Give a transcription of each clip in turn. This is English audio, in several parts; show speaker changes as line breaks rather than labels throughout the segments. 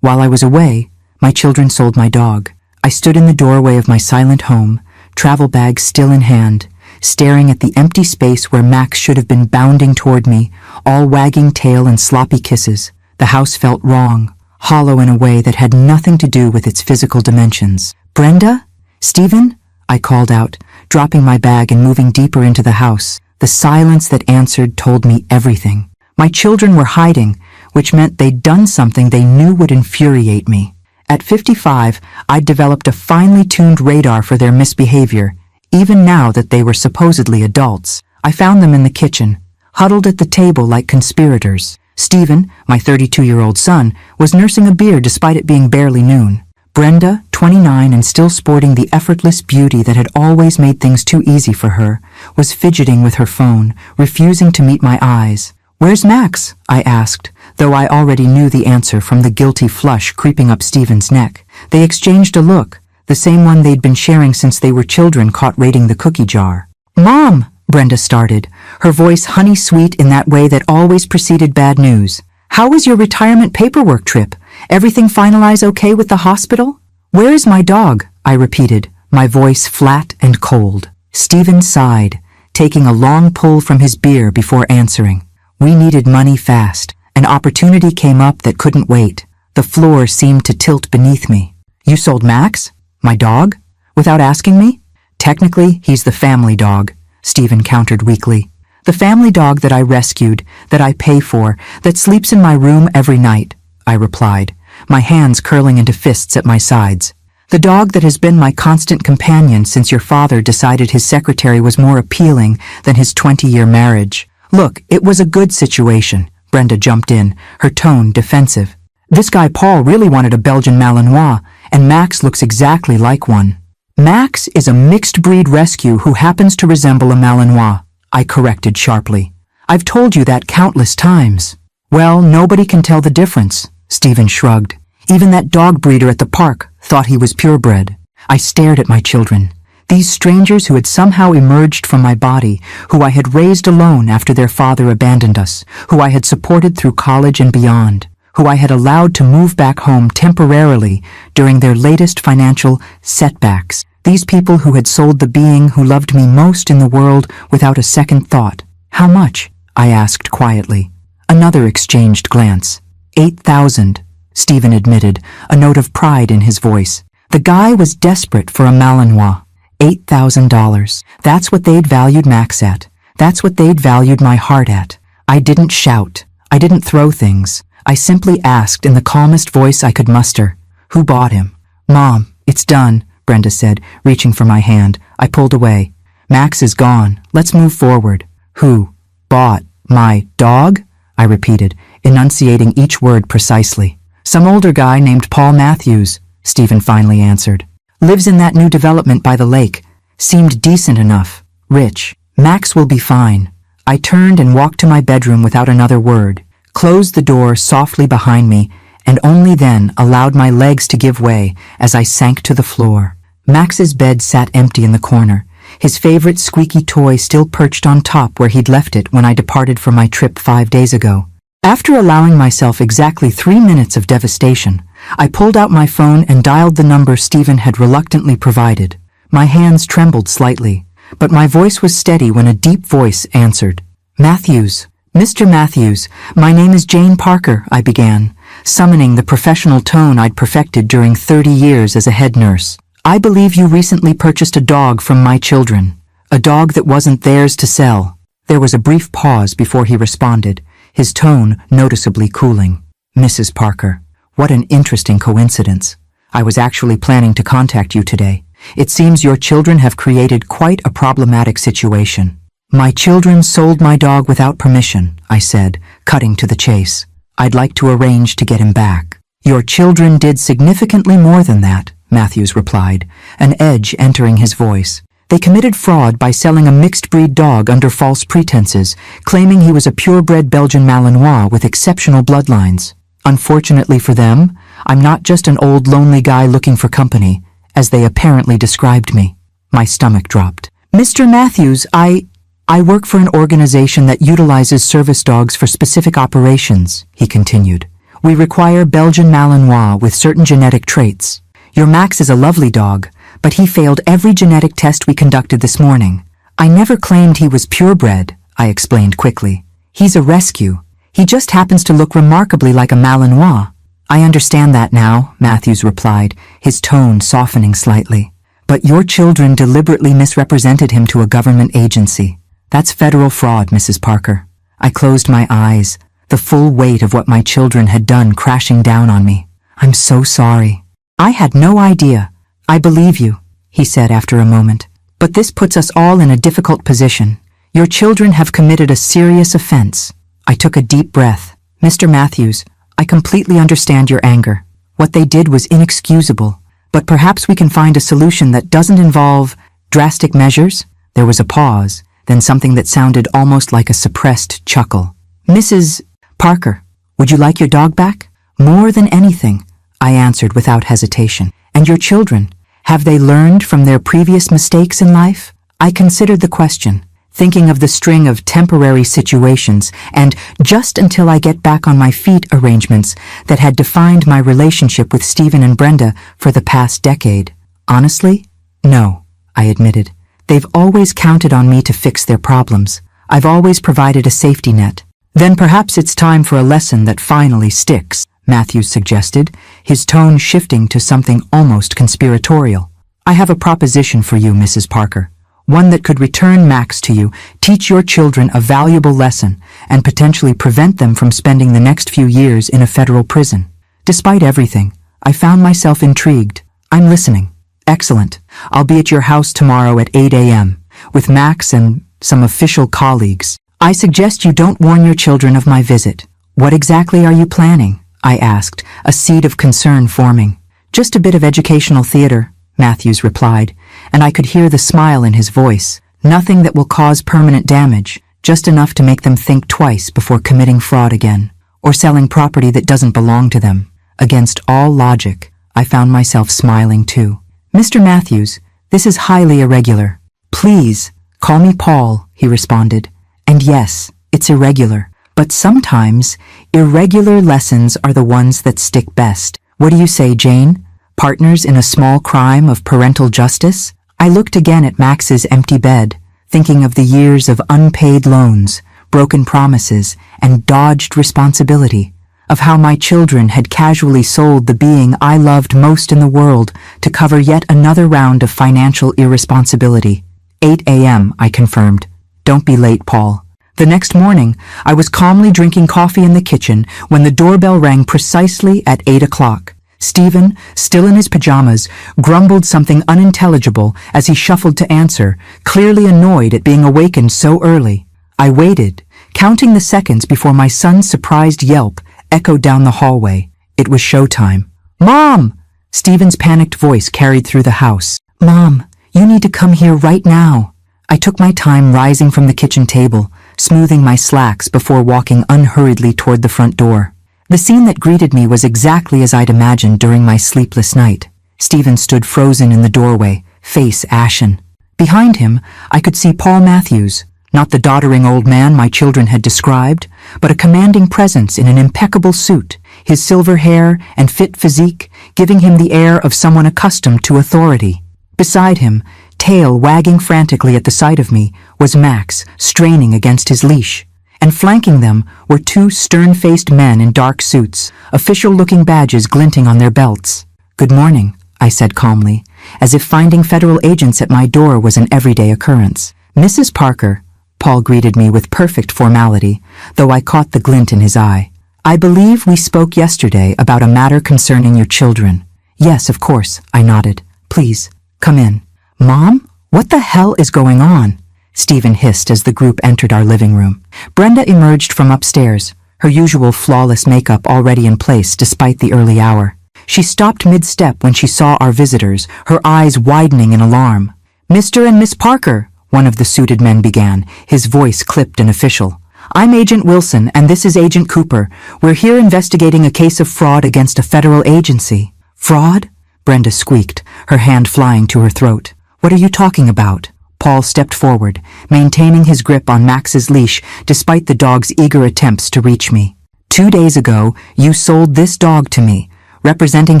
While I was away, my children sold my dog. I stood in the doorway of my silent home, travel bag still in hand, staring at the empty space where Max should have been bounding toward me, all wagging tail and sloppy kisses. The house felt wrong, hollow in a way that had nothing to do with its physical dimensions. "Brenda? Stephen?" I called out, dropping my bag and moving deeper into the house. The silence that answered told me everything. My children were hiding, which meant they'd done something they knew would infuriate me. At 55, I'd developed a finely tuned radar for their misbehavior, even now that they were supposedly adults. I found them in the kitchen, huddled at the table like conspirators. Stephen, my 32-year-old son, was nursing a beer despite it being barely noon. Brenda, 29 and still sporting the effortless beauty that had always made things too easy for her, was fidgeting with her phone, refusing to meet my eyes. "Where's Max?" I asked, though I already knew the answer from the guilty flush creeping up Stephen's neck. They exchanged a look, the same one they'd been sharing since they were children caught raiding the cookie jar. "Mom," Brenda started, her voice honey-sweet in that way that always preceded bad news. "How was your retirement paperwork trip? Everything finalize okay with the hospital?" "Where is my dog?" I repeated, my voice flat and cold. Stephen sighed, taking a long pull from his beer before answering. We needed money fast. An opportunity came up that couldn't wait. The floor seemed to tilt beneath me. "You sold Max? My dog? Without asking me?" "Technically, he's the family dog," Stephen countered weakly. "The family dog that I rescued, that I pay for, that sleeps in my room every night," I replied, my hands curling into fists at my sides. "The dog that has been my constant companion since your father decided his secretary was more appealing than his 20-year marriage." "Look, it was a good situation," Brenda jumped in, her tone defensive. "This guy Paul really wanted a Belgian Malinois, and Max looks exactly like one." "Max is a mixed-breed rescue who happens to resemble a Malinois," I corrected sharply. "I've told you that countless times." "Well, nobody can tell the difference," Stephen shrugged. "Even that dog breeder at the park thought he was purebred." I stared at my children. These strangers who had somehow emerged from my body, who I had raised alone after their father abandoned us, who I had supported through college and beyond, who I had allowed to move back home temporarily during their latest financial setbacks. These people who had sold the being who loved me most in the world without a second thought. "How much?" I asked quietly. Another exchanged glance. "8,000, Stephen admitted, a note of pride in his voice. The guy was desperate for a Malinois. $8,000. That's what they'd valued Max at. That's what they'd valued my heart at. I didn't shout. I didn't throw things. I simply asked in the calmest voice I could muster, "Who bought him?" "Mom, it's done," Brenda said, reaching for my hand. I pulled away. "Max is gone. Let's move forward." "Who bought my dog?" I repeated, enunciating each word precisely. "Some older guy named Paul Matthews," Stephen finally answered. "Lives in that new development by the lake. Seemed decent enough. Rich. Max will be fine." I turned and walked to my bedroom without another word, closed the door softly behind me, and only then allowed my legs to give way as I sank to the floor. Max's bed sat empty in the corner, his favorite squeaky toy still perched on top where he'd left it when I departed for my trip 5 days ago. After allowing myself exactly 3 minutes of devastation, I pulled out my phone and dialed the number Stephen had reluctantly provided. My hands trembled slightly, but my voice was steady when a deep voice answered. "Matthews. Mr. Matthews, my name is Jane Parker," I began, summoning the professional tone I'd perfected during 30 years as a head nurse. "I believe you recently purchased a dog from my children. A dog that wasn't theirs to sell." There was a brief pause before he responded, his tone noticeably cooling. "Mrs. Parker, what an interesting coincidence. I was actually planning to contact you today. It seems your children have created quite a problematic situation." "My children sold my dog without permission," I said, cutting to the chase. "I'd like to arrange to get him back." "Your children did significantly more than that," Matthews replied, an edge entering his voice. "They committed fraud by selling a mixed-breed dog under false pretenses, claiming he was a purebred Belgian Malinois with exceptional bloodlines. Unfortunately for them, I'm not just an old lonely guy looking for company, as they apparently described me." My stomach dropped. "Mr. Matthews, I work for an organization that utilizes service dogs for specific operations," he continued. We require Belgian Malinois with certain genetic traits. Your Max is a lovely dog, but he failed every genetic test we conducted this morning. I never claimed he was purebred, I explained quickly. He's a rescue. He just happens to look remarkably like a Malinois. I understand that now, Matthews replied, his tone softening slightly. But your children deliberately misrepresented him to a government agency. That's federal fraud, Mrs. Parker. I closed my eyes, the full weight of what my children had done crashing down on me. I'm so sorry. I had no idea. I believe you, he said after a moment. But this puts us all in a difficult position. Your children have committed a serious offense. I took a deep breath. Mr. Matthews, I completely understand your anger. What they did was inexcusable. But perhaps we can find a solution that doesn't involve drastic measures? There was a pause, then something that sounded almost like a suppressed chuckle. Mrs. Parker, would you like your dog back? More than anything, I answered without hesitation. And your children, have they learned from their previous mistakes in life? I considered the question, thinking of the string of temporary situations and just until I get back on my feet arrangements that had defined my relationship with Stephen and Brenda for the past decade. Honestly, no, I admitted. They've always counted on me to fix their problems. I've always provided a safety net. Then perhaps it's time for a lesson that finally sticks, Matthews suggested, his tone shifting to something almost conspiratorial. I have a proposition for you, Mrs. Parker. One that could return Max to you, teach your children a valuable lesson, and potentially prevent them from spending the next few years in a federal prison. Despite everything, I found myself intrigued. I'm listening. Excellent. I'll be at your house tomorrow at 8 a.m. with Max and some official colleagues. I suggest you don't warn your children of my visit. What exactly are you planning? I asked, a seed of concern forming. Just a bit of educational theater, Matthews replied, and I could hear the smile in his voice. Nothing that will cause permanent damage, just enough to make them think twice before committing fraud again, or selling property that doesn't belong to them. Against all logic, I found myself smiling too. Mr. Matthews, this is highly irregular. Please, call me Paul, he responded. And yes, it's irregular, but sometimes irregular lessons are the ones that stick best. What do you say, Jane? Partners in a small crime of parental justice? I looked again at Max's empty bed, thinking of the years of unpaid loans, broken promises, and dodged responsibility, of how my children had casually sold the being I loved most in the world to cover yet another round of financial irresponsibility. 8 a.m., I confirmed. Don't be late, Paul. The next morning, I was calmly drinking coffee in the kitchen when the doorbell rang precisely at 8 o'clock. Stephen, still in his pajamas, grumbled something unintelligible as he shuffled to answer, clearly annoyed at being awakened so early. I waited, counting the seconds before my son's surprised yelp echoed down the hallway. It was showtime. Mom! Stephen's panicked voice carried through the house. Mom, you need to come here right now. I took my time rising from the kitchen table, smoothing my slacks before walking unhurriedly toward the front door. The scene that greeted me was exactly as I'd imagined during my sleepless night. Stephen stood frozen in the doorway, face ashen. Behind him, I could see Paul Matthews, not the doddering old man my children had described, but a commanding presence in an impeccable suit, his silver hair and fit physique giving him the air of someone accustomed to authority. Beside him, tail wagging frantically at the sight of me, was Max, straining against his leash. And flanking them were two stern-faced men in dark suits, official-looking badges glinting on their belts. Good morning, I said calmly, as if finding federal agents at my door was an everyday occurrence. Mrs. Parker, Paul greeted me with perfect formality, though I caught the glint in his eye. I believe we spoke yesterday about a matter concerning your children. Yes, of course, I nodded. Please, come in. Mom, what the hell is going on? Stephen hissed as the group entered our living room. Brenda emerged from upstairs, her usual flawless makeup already in place despite the early hour. She stopped mid-step when she saw our visitors, her eyes widening in alarm. Mr. and Miss Parker, one of the suited men began, his voice clipped and official. I'm Agent Wilson, and this is Agent Cooper. We're here investigating a case of fraud against a federal agency. Fraud? Brenda squeaked, her hand flying to her throat. What are you talking about? Paul stepped forward, maintaining his grip on Max's leash despite the dog's eager attempts to reach me. 2 days ago, you sold this dog to me, representing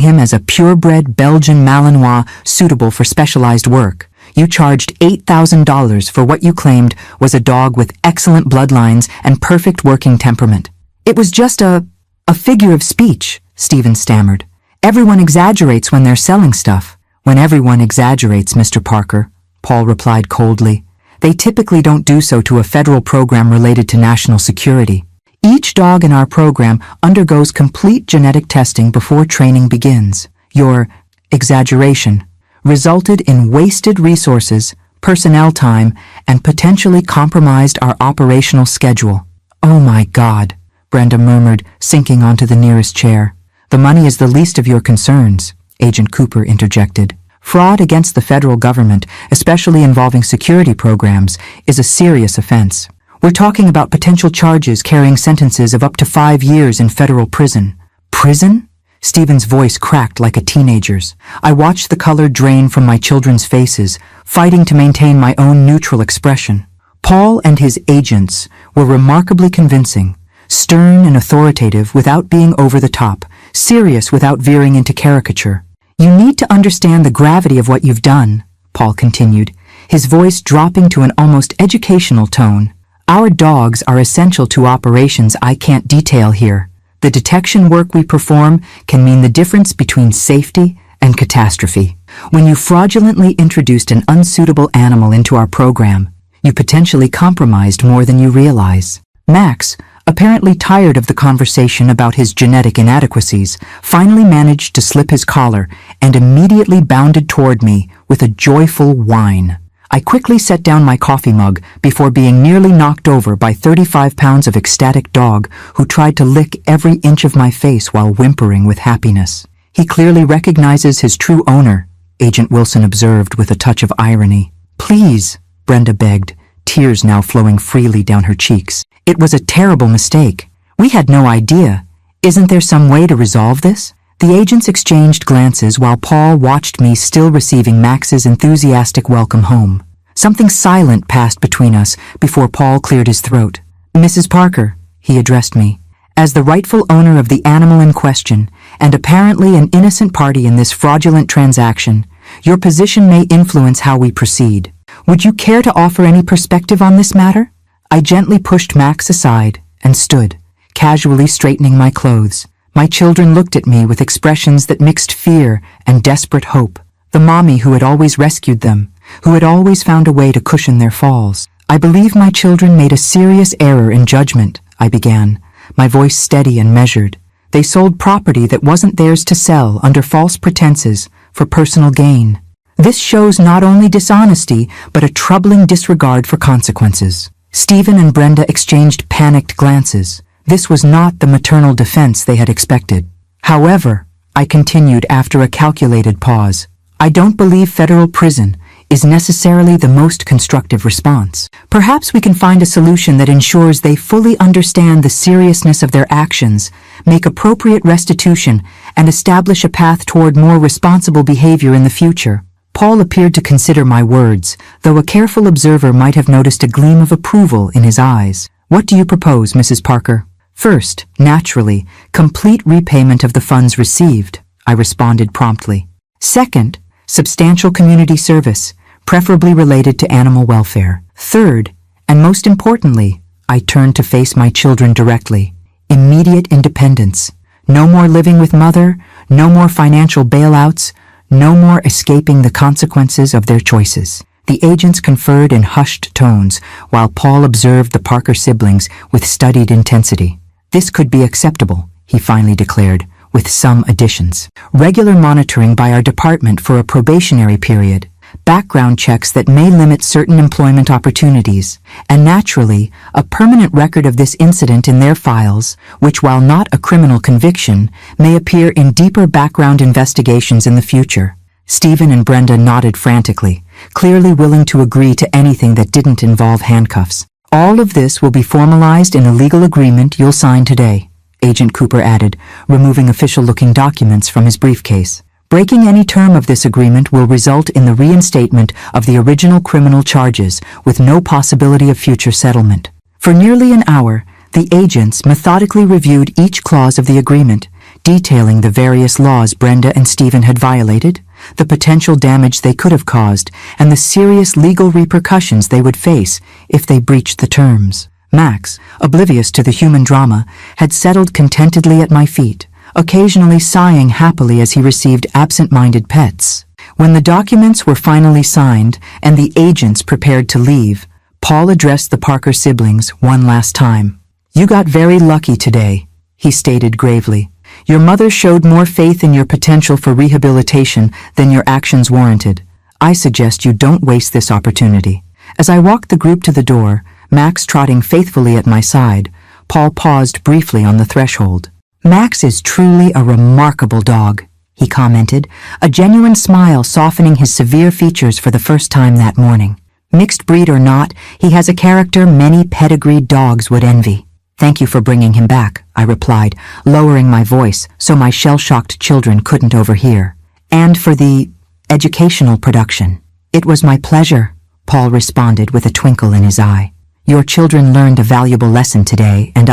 him as a purebred Belgian Malinois suitable for specialized work. You charged $8,000 for what you claimed was a dog with excellent bloodlines and perfect working temperament. It was just a figure of speech, Stephen stammered. Everyone exaggerates when they're selling stuff. When everyone exaggerates, Mr. Parker, Paul replied coldly. They typically don't do so to a federal program related to national security. Each dog in our program undergoes complete genetic testing before training begins. Your exaggeration resulted in wasted resources, personnel time, and potentially compromised our operational schedule. Oh my God, Brenda murmured, sinking onto the nearest chair. The money is the least of your concerns, Agent Cooper interjected. Fraud against the federal government, especially involving security programs, is a serious offense. We're talking about potential charges carrying sentences of up to 5 years in federal prison. Prison? Stephen's voice cracked like a teenager's. I watched the color drain from my children's faces, fighting to maintain my own neutral expression. Paul and his agents were remarkably convincing, stern and authoritative without being over the top, serious without veering into caricature. You need to understand the gravity of what you've done, Paul continued, his voice dropping to an almost educational tone. Our dogs are essential to operations I can't detail here. The detection work we perform can mean the difference between safety and catastrophe. When you fraudulently introduced an unsuitable animal into our program, you potentially compromised more than you realize. Max, apparently tired of the conversation about his genetic inadequacies, finally managed to slip his collar and immediately bounded toward me with a joyful whine. I quickly set down my coffee mug before being nearly knocked over by 35 pounds of ecstatic dog who tried to lick every inch of my face while whimpering with happiness. He clearly recognizes his true owner, Agent Wilson observed with a touch of irony. Please, Brenda begged, tears now flowing freely down her cheeks. It was a terrible mistake. We had no idea. Isn't there some way to resolve this? The agents exchanged glances while Paul watched me still receiving Max's enthusiastic welcome home. Something silent passed between us before Paul cleared his throat. Mrs. Parker, he addressed me, as the rightful owner of the animal in question, and apparently an innocent party in this fraudulent transaction, your position may influence how we proceed. Would you care to offer any perspective on this matter? I gently pushed Max aside and stood, casually straightening my clothes. My children looked at me with expressions that mixed fear and desperate hope. The mommy who had always rescued them, who had always found a way to cushion their falls. I believe my children made a serious error in judgment, I began, my voice steady and measured. They sold property that wasn't theirs to sell under false pretenses for personal gain. This shows not only dishonesty, but a troubling disregard for consequences. Stephen and Brenda exchanged panicked glances. This was not the maternal defense they had expected. However, I continued after a calculated pause, I don't believe federal prison is necessarily the most constructive response. Perhaps we can find a solution that ensures they fully understand the seriousness of their actions, make appropriate restitution, and establish a path toward more responsible behavior in the future. Paul appeared to consider my words, though a careful observer might have noticed a gleam of approval in his eyes. What do you propose, Mrs. Parker? First, naturally, complete repayment of the funds received, I responded promptly. Second, substantial community service, preferably related to animal welfare. Third, and most importantly, I turned to face my children directly. Immediate independence. No more living with mother, no more financial bailouts, no more escaping the consequences of their choices. The agents conferred in hushed tones, while Paul observed the Parker siblings with studied intensity. This could be acceptable, he finally declared, with some additions. Regular monitoring by our department for a probationary period, background checks that may limit certain employment opportunities, and naturally, a permanent record of this incident in their files, which, while not a criminal conviction, may appear in deeper background investigations in the future. Stephen and Brenda nodded frantically, clearly willing to agree to anything that didn't involve handcuffs. All of this will be formalized in a legal agreement you'll sign today, Agent Cooper added, removing official-looking documents from his briefcase. Breaking any term of this agreement will result in the reinstatement of the original criminal charges with no possibility of future settlement. For nearly an hour, The agents methodically reviewed each clause of the agreement, detailing the various laws Brenda and Stephen had violated, the potential damage they could have caused, and the serious legal repercussions they would face if they breached the terms. Max, oblivious to the human drama, had settled contentedly at my feet, occasionally sighing happily as he received absent-minded pets. When the documents were finally signed and the agents prepared to leave, Paul addressed the Parker siblings one last time. "You got very lucky today," he stated gravely. "Your mother showed more faith in your potential for rehabilitation than your actions warranted. I suggest you don't waste this opportunity." As I walked the group to the door, Max trotting faithfully at my side, Paul paused briefly on the threshold. "Max is truly a remarkable dog," he commented, a genuine smile softening his severe features for the first time that morning. "Mixed breed or not, he has a character many pedigreed dogs would envy." "Thank you for bringing him back," I replied, lowering my voice so my shell-shocked children couldn't overhear. "And for the educational production." "It was my pleasure," Paul responded with a twinkle in his eye. "Your children learned a valuable lesson today, and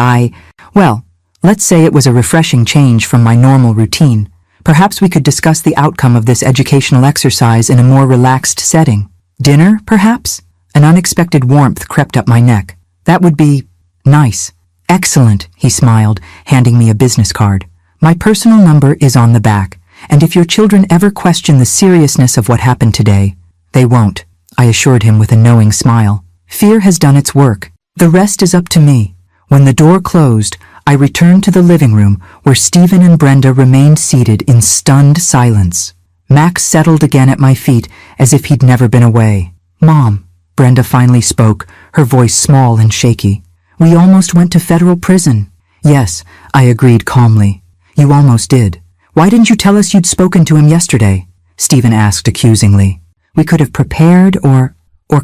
well, let's say it was a refreshing change from my normal routine. Perhaps we could discuss the outcome of this educational exercise in a more relaxed setting. Dinner, perhaps?" An unexpected warmth crept up my neck. "That would be nice." "Excellent," he smiled, handing me a business card. "My personal number is on the back, and if your children ever question the seriousness of what happened today, they won't," I assured him with a knowing smile. "Fear has done its work. The rest is up to me." When the door closed, I returned to the living room where Stephen and Brenda remained seated in stunned silence. Max settled again at my feet as if he'd never been away. "Mom," Brenda finally spoke, her voice small and shaky. "We almost went to federal prison." "Yes," I agreed calmly. "You almost did. Why didn't you tell us you'd spoken to him yesterday?" Stephen asked accusingly. "We could have prepared or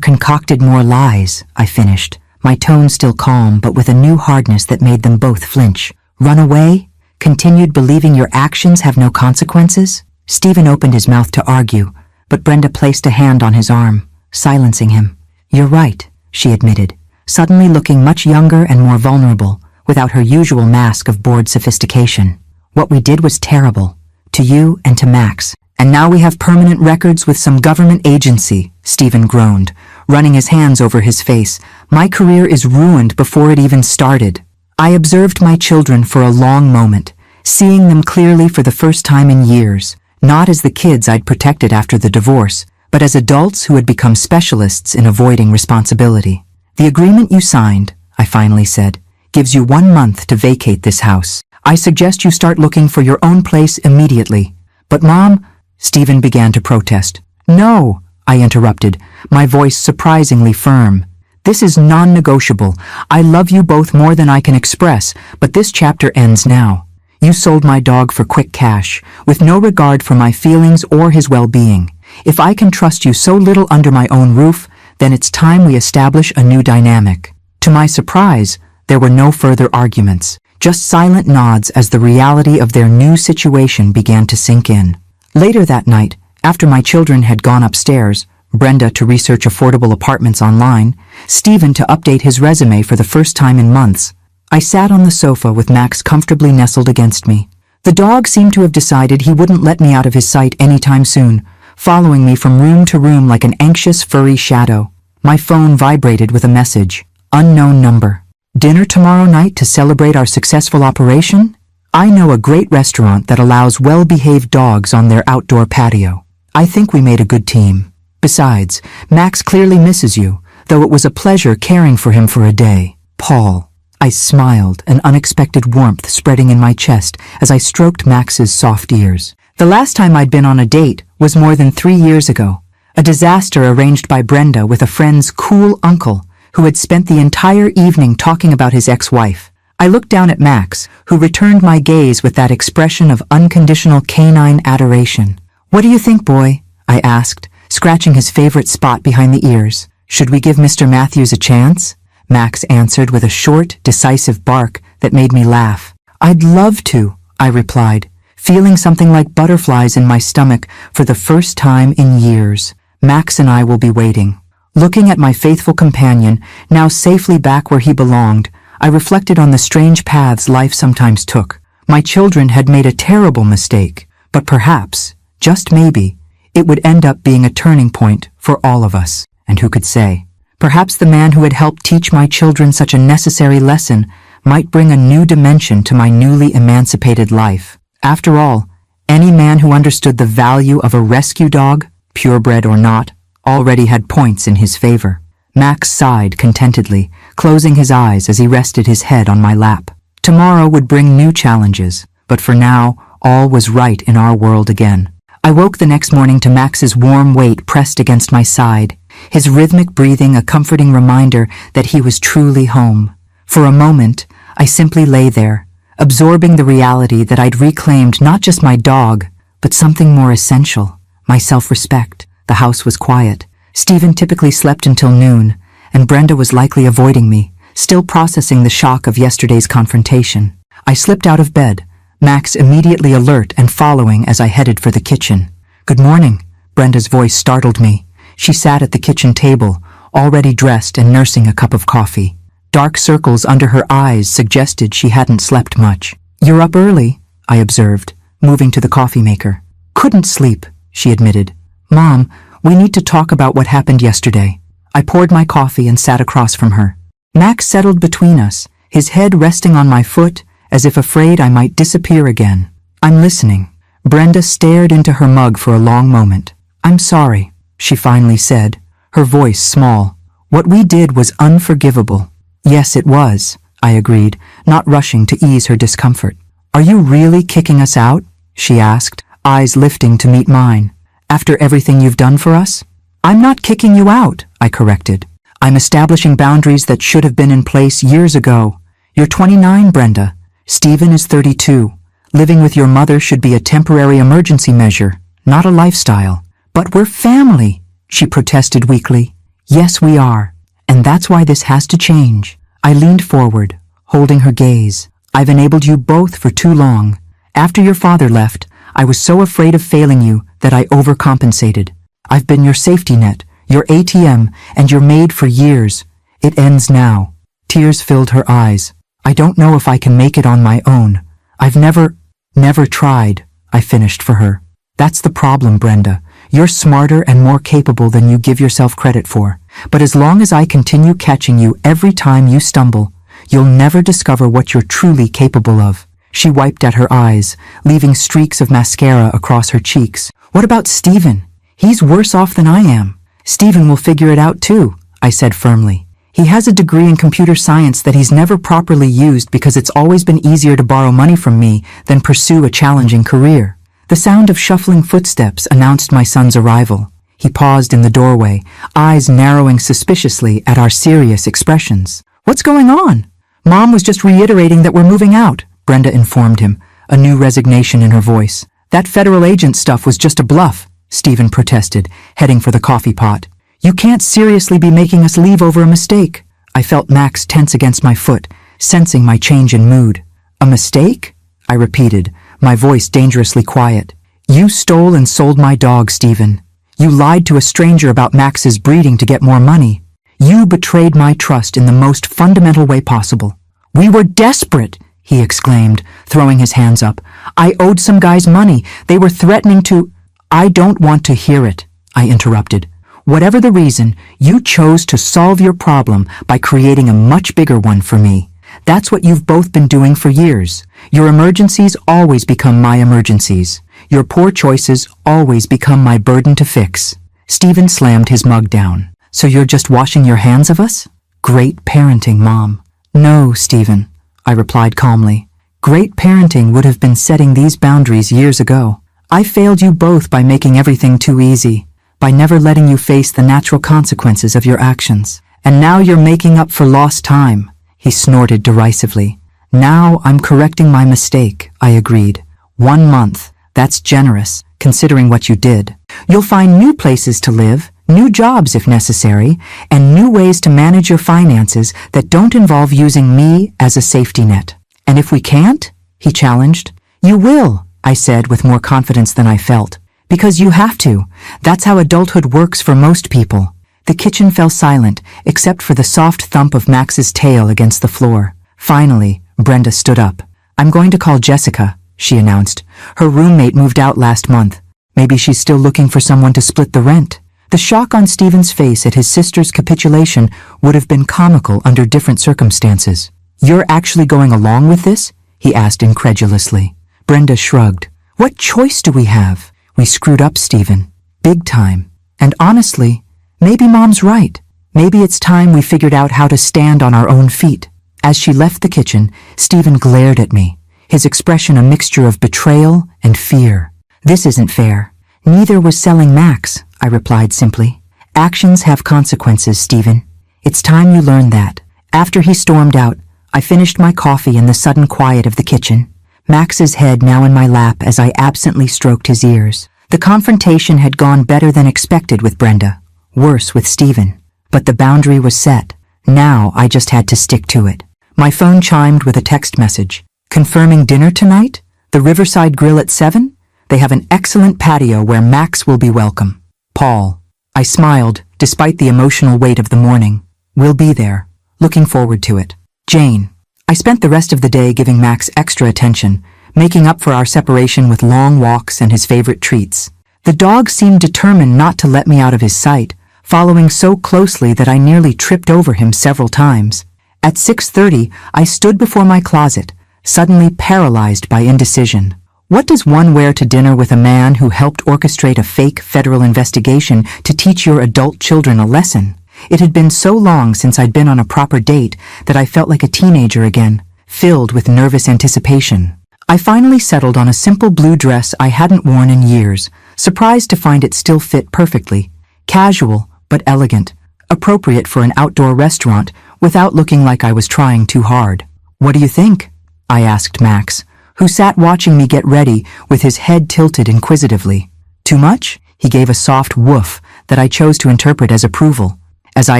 concocted more lies," I finished, my tone still calm but with a new hardness that made them both flinch. "Run away? Continued believing your actions have no consequences?" Stephen opened his mouth to argue, but Brenda placed a hand on his arm, silencing him. "You're right," she admitted, suddenly looking much younger and more vulnerable, without her usual mask of bored sophistication. "What we did was terrible, to you and to Max. And now we have permanent records with some government agency," Stephen groaned, running his hands over his face. "My career is ruined before it even started." I observed my children for a long moment, seeing them clearly for the first time in years, not as the kids I'd protected after the divorce, but as adults who had become specialists in avoiding responsibility. "The agreement you signed," I finally said, "gives you 1 month to vacate this house. I suggest you start looking for your own place immediately." "But Mom," Stephen began to protest. "No," I interrupted, my voice surprisingly firm. "This is non-negotiable. I love you both more than I can express, but this chapter ends now. You sold my dog for quick cash, with no regard for my feelings or his well-being. If I can trust you so little under my own roof, then it's time we establish a new dynamic." To my surprise, there were no further arguments, just silent nods as the reality of their new situation began to sink in. Later that night, after my children had gone upstairs, Brenda to research affordable apartments online, Stephen to update his resume for the first time in months, I sat on the sofa with Max comfortably nestled against me. The dog seemed to have decided he wouldn't let me out of his sight anytime soon, following me from room to room like an anxious, furry shadow. My phone vibrated with a message. Unknown number. "Dinner tomorrow night to celebrate our successful operation? I know a great restaurant that allows well-behaved dogs on their outdoor patio. I think we made a good team. Besides, Max clearly misses you, though it was a pleasure caring for him for a day. Paul." I smiled, an unexpected warmth spreading in my chest as I stroked Max's soft ears. The last time I'd been on a date was more than 3 years ago. A disaster arranged by Brenda with a friend's cool uncle who had spent the entire evening talking about his ex-wife. I looked down at Max, who returned my gaze with that expression of unconditional canine adoration. "What do you think, boy?" I asked, scratching his favorite spot behind the ears. "Should we give Mr. Matthews a chance?" Max answered with a short, decisive bark that made me laugh. "I'd love to," I replied, feeling something like butterflies in my stomach for the first time in years. Max and I will be waiting. Looking at my faithful companion, now safely back where he belonged, I reflected on the strange paths life sometimes took. My children had made a terrible mistake, but perhaps, just maybe, it would end up being a turning point for all of us. And who could say? Perhaps the man who had helped teach my children such a necessary lesson might bring a new dimension to my newly emancipated life. After all, any man who understood the value of a rescue dog, purebred or not, already had points in his favor. Max sighed contentedly, closing his eyes as he rested his head on my lap. Tomorrow would bring new challenges, but for now, all was right in our world again. I woke the next morning to Max's warm weight pressed against my side, his rhythmic breathing a comforting reminder that he was truly home. For a moment, I simply lay there, absorbing the reality that I'd reclaimed not just my dog, but something more essential, my self-respect. The house was quiet. Stephen typically slept until noon, and Brenda was likely avoiding me, still processing the shock of yesterday's confrontation. I slipped out of bed, Max immediately alert and following as I headed for the kitchen. "Good morning," Brenda's voice startled me. She sat at the kitchen table, already dressed and nursing a cup of coffee. Dark circles under her eyes suggested she hadn't slept much. "You're up early," I observed, moving to the coffee maker. "Couldn't sleep," she admitted. "Mom, we need to talk about what happened yesterday." I poured my coffee and sat across from her. Max settled between us, his head resting on my foot, as if afraid I might disappear again. "I'm listening." Brenda stared into her mug for a long moment. "I'm sorry," she finally said, her voice small. "What we did was unforgivable." "Yes, it was," I agreed, not rushing to ease her discomfort. "Are you really kicking us out?" she asked, eyes lifting to meet mine. "After everything you've done for us?" "I'm not kicking you out," I corrected. "I'm establishing boundaries that should have been in place years ago. You're 29, Brenda. Stephen is 32. Living with your mother should be a temporary emergency measure, not a lifestyle." "But we're family," she protested weakly. "Yes, we are. And that's why this has to change." I leaned forward, holding her gaze. "I've enabled you both for too long. After your father left, I was so afraid of failing you that I overcompensated. I've been your safety net, your ATM, and your maid for years. It ends now." Tears filled her eyes. "I don't know if I can make it on my own. I've never tried," I finished for her. "That's the problem, Brenda. You're smarter and more capable than you give yourself credit for. But as long as I continue catching you every time you stumble, you'll never discover what you're truly capable of." She wiped at her eyes, leaving streaks of mascara across her cheeks. "What about Stephen? He's worse off than I am." "Stephen will figure it out too," I said firmly. "He has a degree in computer science that he's never properly used because it's always been easier to borrow money from me than pursue a challenging career." The sound of shuffling footsteps announced my son's arrival. He paused in the doorway, eyes narrowing suspiciously at our serious expressions. "What's going on?" "Mom was just reiterating that we're moving out," Brenda informed him, a new resignation in her voice. "That federal agent stuff was just a bluff," Stephen protested, heading for the coffee pot. "You can't seriously be making us leave over a mistake." I felt Max tense against my foot, sensing my change in mood. "A mistake?" I repeated, my voice dangerously quiet. "You stole and sold my dog, Stephen. You lied to a stranger about Max's breeding to get more money. You betrayed my trust in the most fundamental way possible." "We were desperate," he exclaimed, throwing his hands up. "I owed some guys money. They were threatening to—" "I don't want to hear it," I interrupted. "Whatever the reason, you chose to solve your problem by creating a much bigger one for me. That's what you've both been doing for years. Your emergencies always become my emergencies. Your poor choices always become my burden to fix." Stephen slammed his mug down. "So you're just washing your hands of us?" "Great parenting, Mom." "No, Stephen," I replied calmly. "Great parenting would have been setting these boundaries years ago. I failed you both by making everything too easy, by never letting you face the natural consequences of your actions. And now you're making up for lost time," he snorted derisively. "Now I'm correcting my mistake," I agreed. 1 month, that's generous, considering what you did. You'll find new places to live, new jobs if necessary, and new ways to manage your finances that don't involve using me as a safety net. "And if we can't?" he challenged. "You will," I said with more confidence than I felt. "Because you have to. That's how adulthood works for most people." The kitchen fell silent, except for the soft thump of Max's tail against the floor. Finally, Brenda stood up. I'm going to call Jessica, she announced. Her roommate moved out last month. Maybe she's still looking for someone to split the rent. The shock on Stephen's face at his sister's capitulation would have been comical under different circumstances. You're actually going along with this? He asked incredulously. Brenda shrugged. What choice do we have? We screwed up, Stephen. Big time. And honestly, maybe Mom's right. Maybe it's time we figured out how to stand on our own feet. As she left the kitchen, Stephen glared at me, his expression a mixture of betrayal and fear. This isn't fair. Neither was selling Max, I replied simply. Actions have consequences, Stephen. It's time you learn that. After he stormed out, I finished my coffee in the sudden quiet of the kitchen, Max's head now in my lap as I absently stroked his ears. The confrontation had gone better than expected with Brenda, worse with Stephen. But the boundary was set. Now I just had to stick to it. My phone chimed with a text message. Confirming dinner tonight? The Riverside Grill at 7? They have an excellent patio where Max will be welcome. Paul. I smiled, despite the emotional weight of the morning. We'll be there. Looking forward to it. Jane. I spent the rest of the day giving Max extra attention, making up for our separation with long walks and his favorite treats. The dog seemed determined not to let me out of his sight, following so closely that I nearly tripped over him several times. At 6:30, I stood before my closet, suddenly paralyzed by indecision. What does one wear to dinner with a man who helped orchestrate a fake federal investigation to teach your adult children a lesson? It had been so long since I'd been on a proper date that I felt like a teenager again, filled with nervous anticipation. I finally settled on a simple blue dress I hadn't worn in years, surprised to find it still fit perfectly. Casual, but elegant, appropriate for an outdoor restaurant without looking like I was trying too hard. What do you think? I asked Max, who sat watching me get ready with his head tilted inquisitively. Too much? He gave a soft woof that I chose to interpret as approval. As I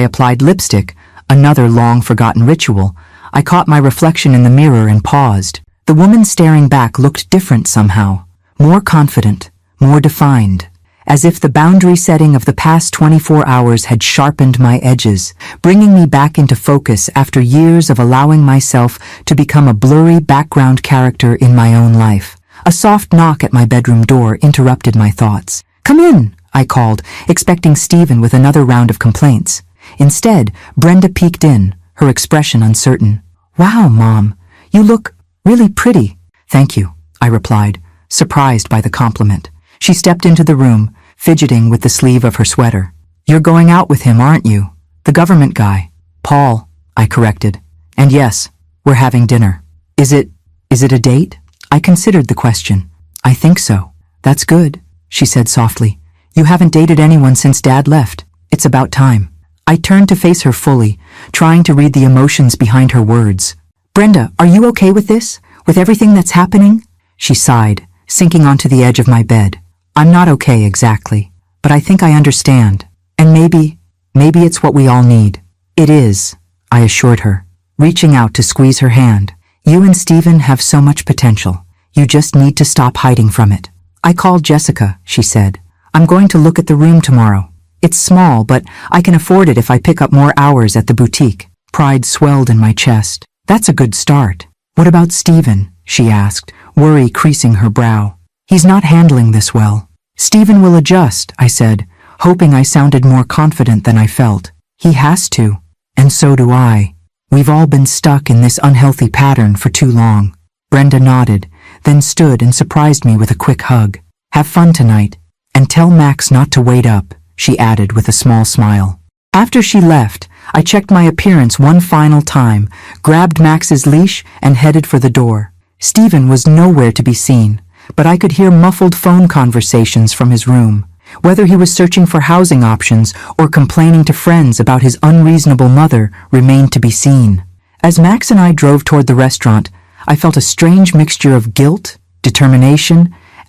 applied lipstick, another long-forgotten ritual, I caught my reflection in the mirror and paused. The woman staring back looked different somehow, more confident, more defined, as if the boundary setting of the past 24 hours had sharpened my edges, bringing me back into focus after years of allowing myself to become a blurry background character in my own life. A soft knock at my bedroom door interrupted my thoughts. "Come in," I called, expecting Stephen with another round of complaints. Instead, Brenda peeked in, her expression uncertain. "Wow, Mom, you look really pretty." "Thank you," I replied, surprised by the compliment. She stepped into the room, fidgeting with the sleeve of her sweater. "You're going out with him, aren't you? The government guy." "Paul," I corrected. "And yes, we're having dinner." Is it a date?" I considered the question. "I think so." "That's good," she said softly. "You haven't dated anyone since Dad left. It's about time." I turned to face her fully, trying to read the emotions behind her words. "Brenda, are you okay with this? With everything that's happening?" She sighed, sinking onto the edge of my bed. "I'm not okay exactly, but I think I understand. And maybe it's what we all need." "It is," I assured her, reaching out to squeeze her hand. "You and Stephen have so much potential. You just need to stop hiding from it." "I called Jessica," she said. "I'm going to look at the room tomorrow. It's small, but I can afford it if I pick up more hours at the boutique." Pride swelled in my chest. "That's a good start." "What about Stephen?" she asked, worry creasing her brow. "He's not handling this well." "Stephen will adjust," I said, hoping I sounded more confident than I felt. "He has to. And so do I. We've all been stuck in this unhealthy pattern for too long." Brenda nodded, then stood and surprised me with a quick hug. "Have fun tonight. And tell Max not to wait up," she added with a small smile. After she left, I checked my appearance one final time, grabbed Max's leash, and headed for the door. Stephen was nowhere to be seen, but I could hear muffled phone conversations from his room. Whether he was searching for housing options or complaining to friends about his unreasonable mother remained to be seen. As Max and I drove toward the restaurant, I felt a strange mixture of guilt, determination,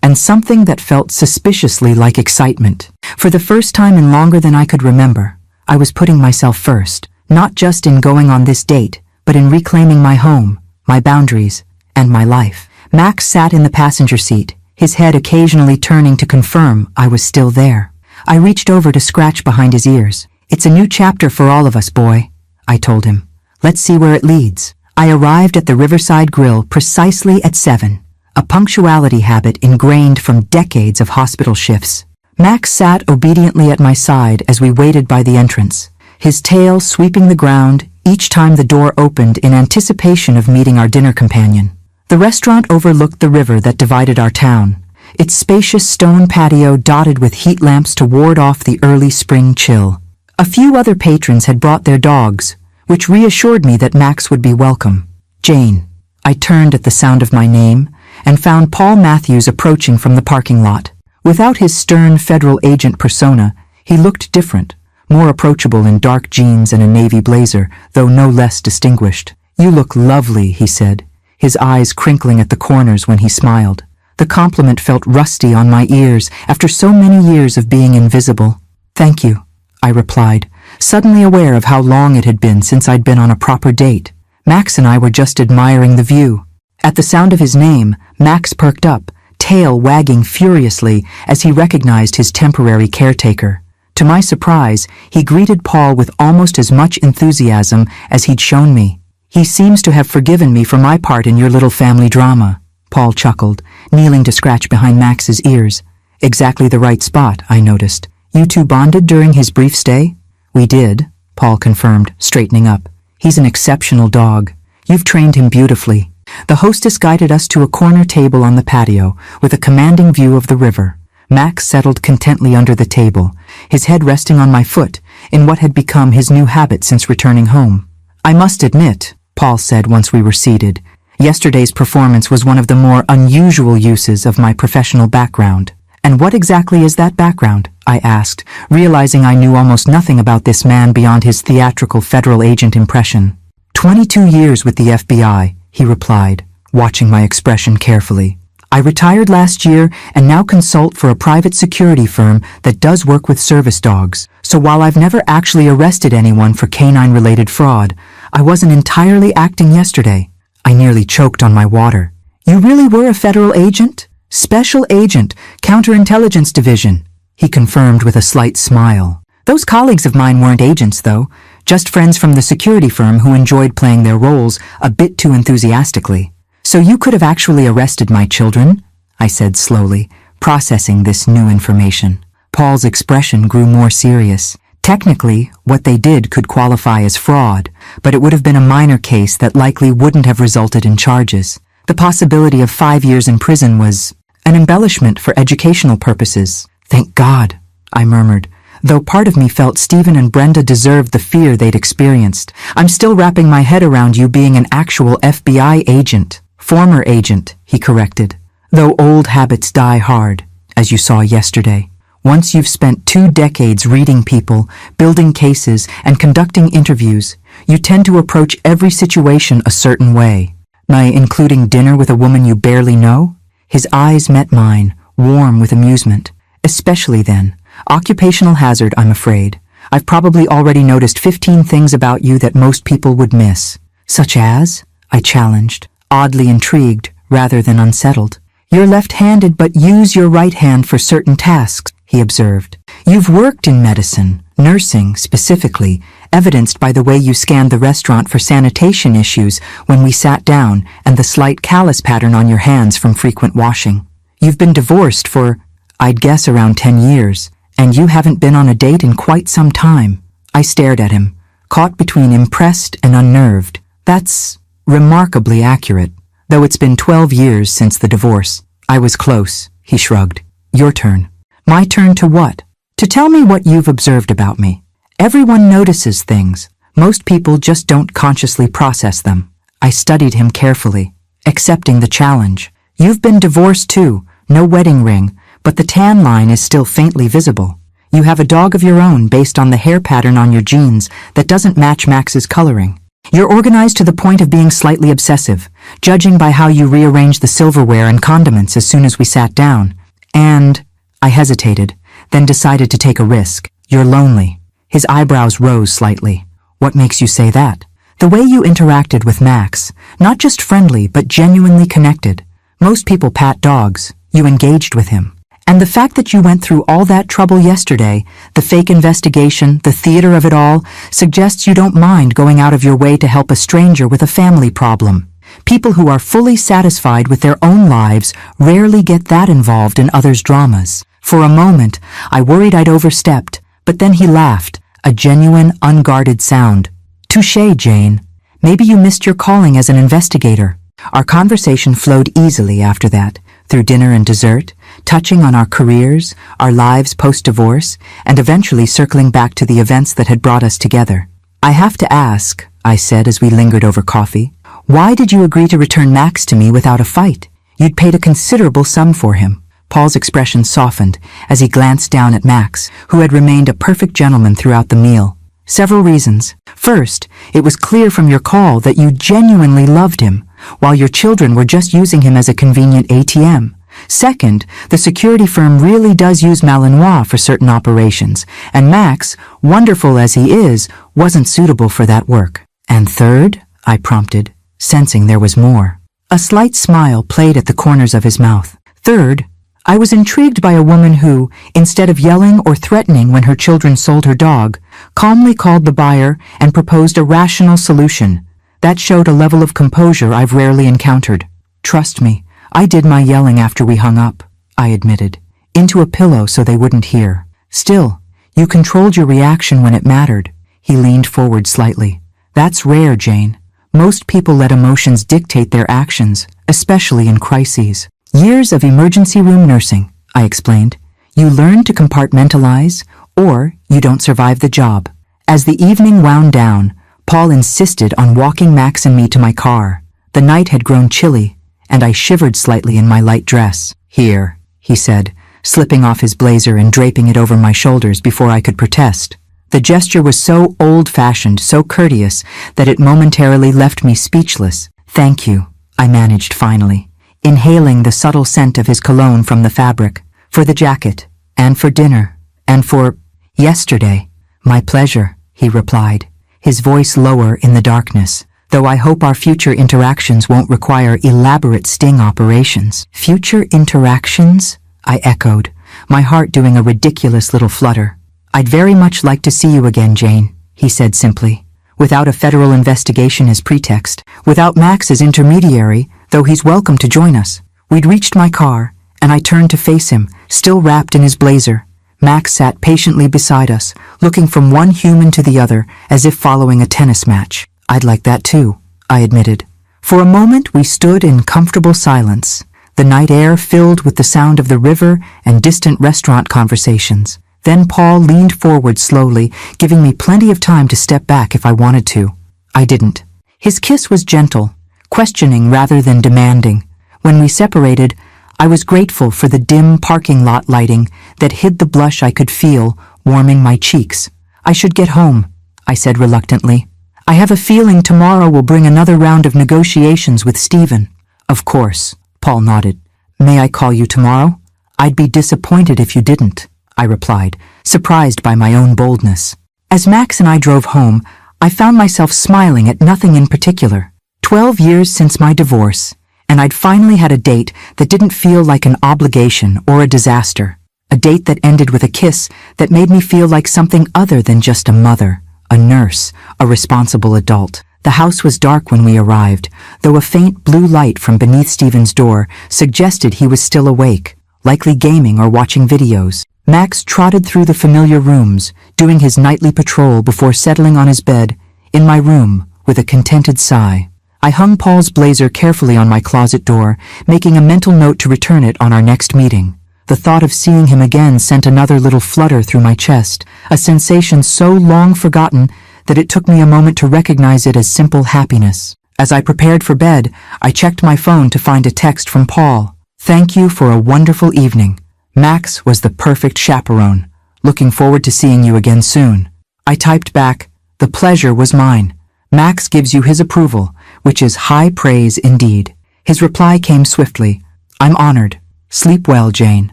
and something that felt suspiciously like excitement. For the first time in longer than I could remember, I was putting myself first, not just in going on this date, but in reclaiming my home, my boundaries, and my life. Max sat in the passenger seat, his head occasionally turning to confirm I was still there. I reached over to scratch behind his ears. "It's a new chapter for all of us, boy," I told him. "Let's see where it leads." I arrived at the Riverside Grill precisely at 7, a punctuality habit ingrained from decades of hospital shifts. Max sat obediently at my side as we waited by the entrance, his tail sweeping the ground each time the door opened in anticipation of meeting our dinner companion. The restaurant overlooked the river that divided our town, its spacious stone patio dotted with heat lamps to ward off the early spring chill. A few other patrons had brought their dogs, which reassured me that Max would be welcome. Jane. I turned at the sound of my name and found Paul Matthews approaching from the parking lot. Without his stern federal agent persona, he looked different, more approachable in dark jeans and a navy blazer, though no less distinguished. "You look lovely," he said, his eyes crinkling at the corners when he smiled. The compliment felt rusty on my ears after so many years of being invisible. "Thank you," I replied, suddenly aware of how long it had been since I'd been on a proper date. Max and I were just admiring the view. At the sound of his name, Max perked up, tail wagging furiously as he recognized his temporary caretaker. To my surprise, he greeted Paul with almost as much enthusiasm as he'd shown me. "He seems to have forgiven me for my part in your little family drama," Paul chuckled, kneeling to scratch behind Max's ears. "Exactly the right spot," I noticed. "You two bonded during his brief stay?" "We did," Paul confirmed, straightening up. "He's an exceptional dog. You've trained him beautifully." The hostess guided us to a corner table on the patio with a commanding view of the river. Max settled contently under the table, his head resting on my foot, in what had become his new habit since returning home. "I must admit," Paul said once we were seated, "yesterday's performance was one of the more unusual uses of my professional background." "And what exactly is that background?" I asked, realizing I knew almost nothing about this man beyond his theatrical federal agent impression. 22 years with the FBI, he replied, watching my expression carefully. "I retired last year and now consult for a private security firm that does work with service dogs. So while I've never actually arrested anyone for canine-related fraud, I wasn't entirely acting yesterday." I nearly choked on my water. "You really were a federal agent?" "Special agent, counterintelligence division," he confirmed with a slight smile. "Those colleagues of mine weren't agents, though, just friends from the security firm who enjoyed playing their roles a bit too enthusiastically." "So you could have actually arrested my children?" I said slowly, processing this new information. Paul's expression grew more serious. Technically, what they did could qualify as fraud, but it would have been a minor case that likely wouldn't have resulted in charges. The possibility of 5 years in prison was an embellishment for educational purposes. "Thank God," I murmured, though part of me felt Stephen and Brenda deserved the fear they'd experienced. "I'm still wrapping my head around you being an actual FBI agent." "Former agent," he corrected, "though old habits die hard, as you saw yesterday. Once you've spent 2 decades reading people, building cases, and conducting interviews, you tend to approach every situation a certain way." "By including dinner with a woman you barely know?" His eyes met mine, warm with amusement. "Especially then. Occupational hazard, I'm afraid. I've probably already noticed 15 things about you that most people would miss." "Such as?" I challenged, oddly intrigued rather than unsettled. "You're left-handed but use your right hand for certain tasks," he observed. "You've worked in medicine, nursing specifically, evidenced by the way you scanned the restaurant for sanitation issues when we sat down and the slight callus pattern on your hands from frequent washing. You've been divorced for, I'd guess, around 10 years, and you haven't been on a date in quite some time." I stared at him, caught between impressed and unnerved. "That's remarkably accurate, though it's been 12 years since the divorce." "I was close," he shrugged. "Your turn." "My turn to what?" "To tell me what you've observed about me. Everyone notices things. Most people just don't consciously process them." I studied him carefully, accepting the challenge. "You've been divorced too, no wedding ring, but the tan line is still faintly visible. You have a dog of your own based on the hair pattern on your jeans that doesn't match Max's coloring. You're organized to the point of being slightly obsessive, judging by how you rearrange the silverware and condiments as soon as we sat down. And," I hesitated, then decided to take a risk, "you're lonely." His eyebrows rose slightly. "What makes you say that?" "The way you interacted with Max, not just friendly but genuinely connected. Most people pat dogs. You engaged with him. And the fact that you went through all that trouble yesterday, the fake investigation, the theater of it all, suggests you don't mind going out of your way to help a stranger with a family problem. People who are fully satisfied with their own lives rarely get that involved in others' dramas. For a moment, I worried I'd overstepped, but then he laughed, a genuine, unguarded sound. Touché, Jane. Maybe you missed your calling as an investigator. Our conversation flowed easily after that, through dinner and dessert, touching on our careers, our lives post-divorce, and eventually circling back to the events that had brought us together. I have to ask, I said as we lingered over coffee, why did you agree to return Max to me without a fight? You'd paid a considerable sum for him. Paul's expression softened as he glanced down at Max, who had remained a perfect gentleman throughout the meal. Several reasons. First, it was clear from your call that you genuinely loved him, while your children were just using him as a convenient ATM. Second, the security firm really does use Malinois for certain operations, and Max, wonderful as he is, wasn't suitable for that work. And third, I prompted, sensing there was more. A slight smile played at the corners of his mouth. Third, I was intrigued by a woman who, instead of yelling or threatening when her children sold her dog, calmly called the buyer and proposed a rational solution. That showed a level of composure I've rarely encountered. Trust me, I did my yelling after we hung up, I admitted, into a pillow so they wouldn't hear. Still, you controlled your reaction when it mattered. He leaned forward slightly. That's rare, Jane. Most people let emotions dictate their actions, especially in crises. Years of emergency room nursing, I explained. You learn to compartmentalize, or you don't survive the job. As the evening wound down, Paul insisted on walking Max and me to my car. The night had grown chilly, and I shivered slightly in my light dress. Here, he said, slipping off his blazer and draping it over my shoulders before I could protest. The gesture was so old-fashioned, so courteous, that it momentarily left me speechless. Thank you, I managed finally, inhaling the subtle scent of his cologne from the fabric, for the jacket, and for dinner, and for yesterday. My pleasure, he replied, his voice lower in the darkness, though I hope our future interactions won't require elaborate sting operations. Future interactions? I echoed, my heart doing a ridiculous little flutter. I'd very much like to see you again, Jane, he said simply, without a federal investigation as pretext, without Max as intermediary, though he's welcome to join us. We'd reached my car, and I turned to face him, still wrapped in his blazer. Max sat patiently beside us, looking from one human to the other, as if following a tennis match. I'd like that too, I admitted. For a moment we stood in comfortable silence, the night air filled with the sound of the river and distant restaurant conversations. Then Paul leaned forward slowly, giving me plenty of time to step back if I wanted to. I didn't. His kiss was gentle, questioning rather than demanding. When we separated, I was grateful for the dim parking lot lighting that hid the blush I could feel warming my cheeks. I should get home, I said reluctantly. I have a feeling tomorrow will bring another round of negotiations with Stephen. Of course, Paul nodded. May I call you tomorrow? I'd be disappointed if you didn't, I replied, surprised by my own boldness. As Max and I drove home, I found myself smiling at nothing in particular. 12 years since my divorce, and I'd finally had a date that didn't feel like an obligation or a disaster. A date that ended with a kiss that made me feel like something other than just a mother, a nurse, a responsible adult. The house was dark when we arrived, though a faint blue light from beneath Stephen's door suggested he was still awake, likely gaming or watching videos. Max trotted through the familiar rooms, doing his nightly patrol before settling on his bed, in my room, with a contented sigh. I hung Paul's blazer carefully on my closet door, making a mental note to return it on our next meeting. The thought of seeing him again sent another little flutter through my chest, a sensation so long forgotten that it took me a moment to recognize it as simple happiness. As I prepared for bed, I checked my phone to find a text from Paul. Thank you for a wonderful evening. Max was the perfect chaperone. Looking forward to seeing you again soon. I typed back, the pleasure was mine. Max gives you his approval, which is high praise indeed. His reply came swiftly. I'm honored. Sleep well, Jane.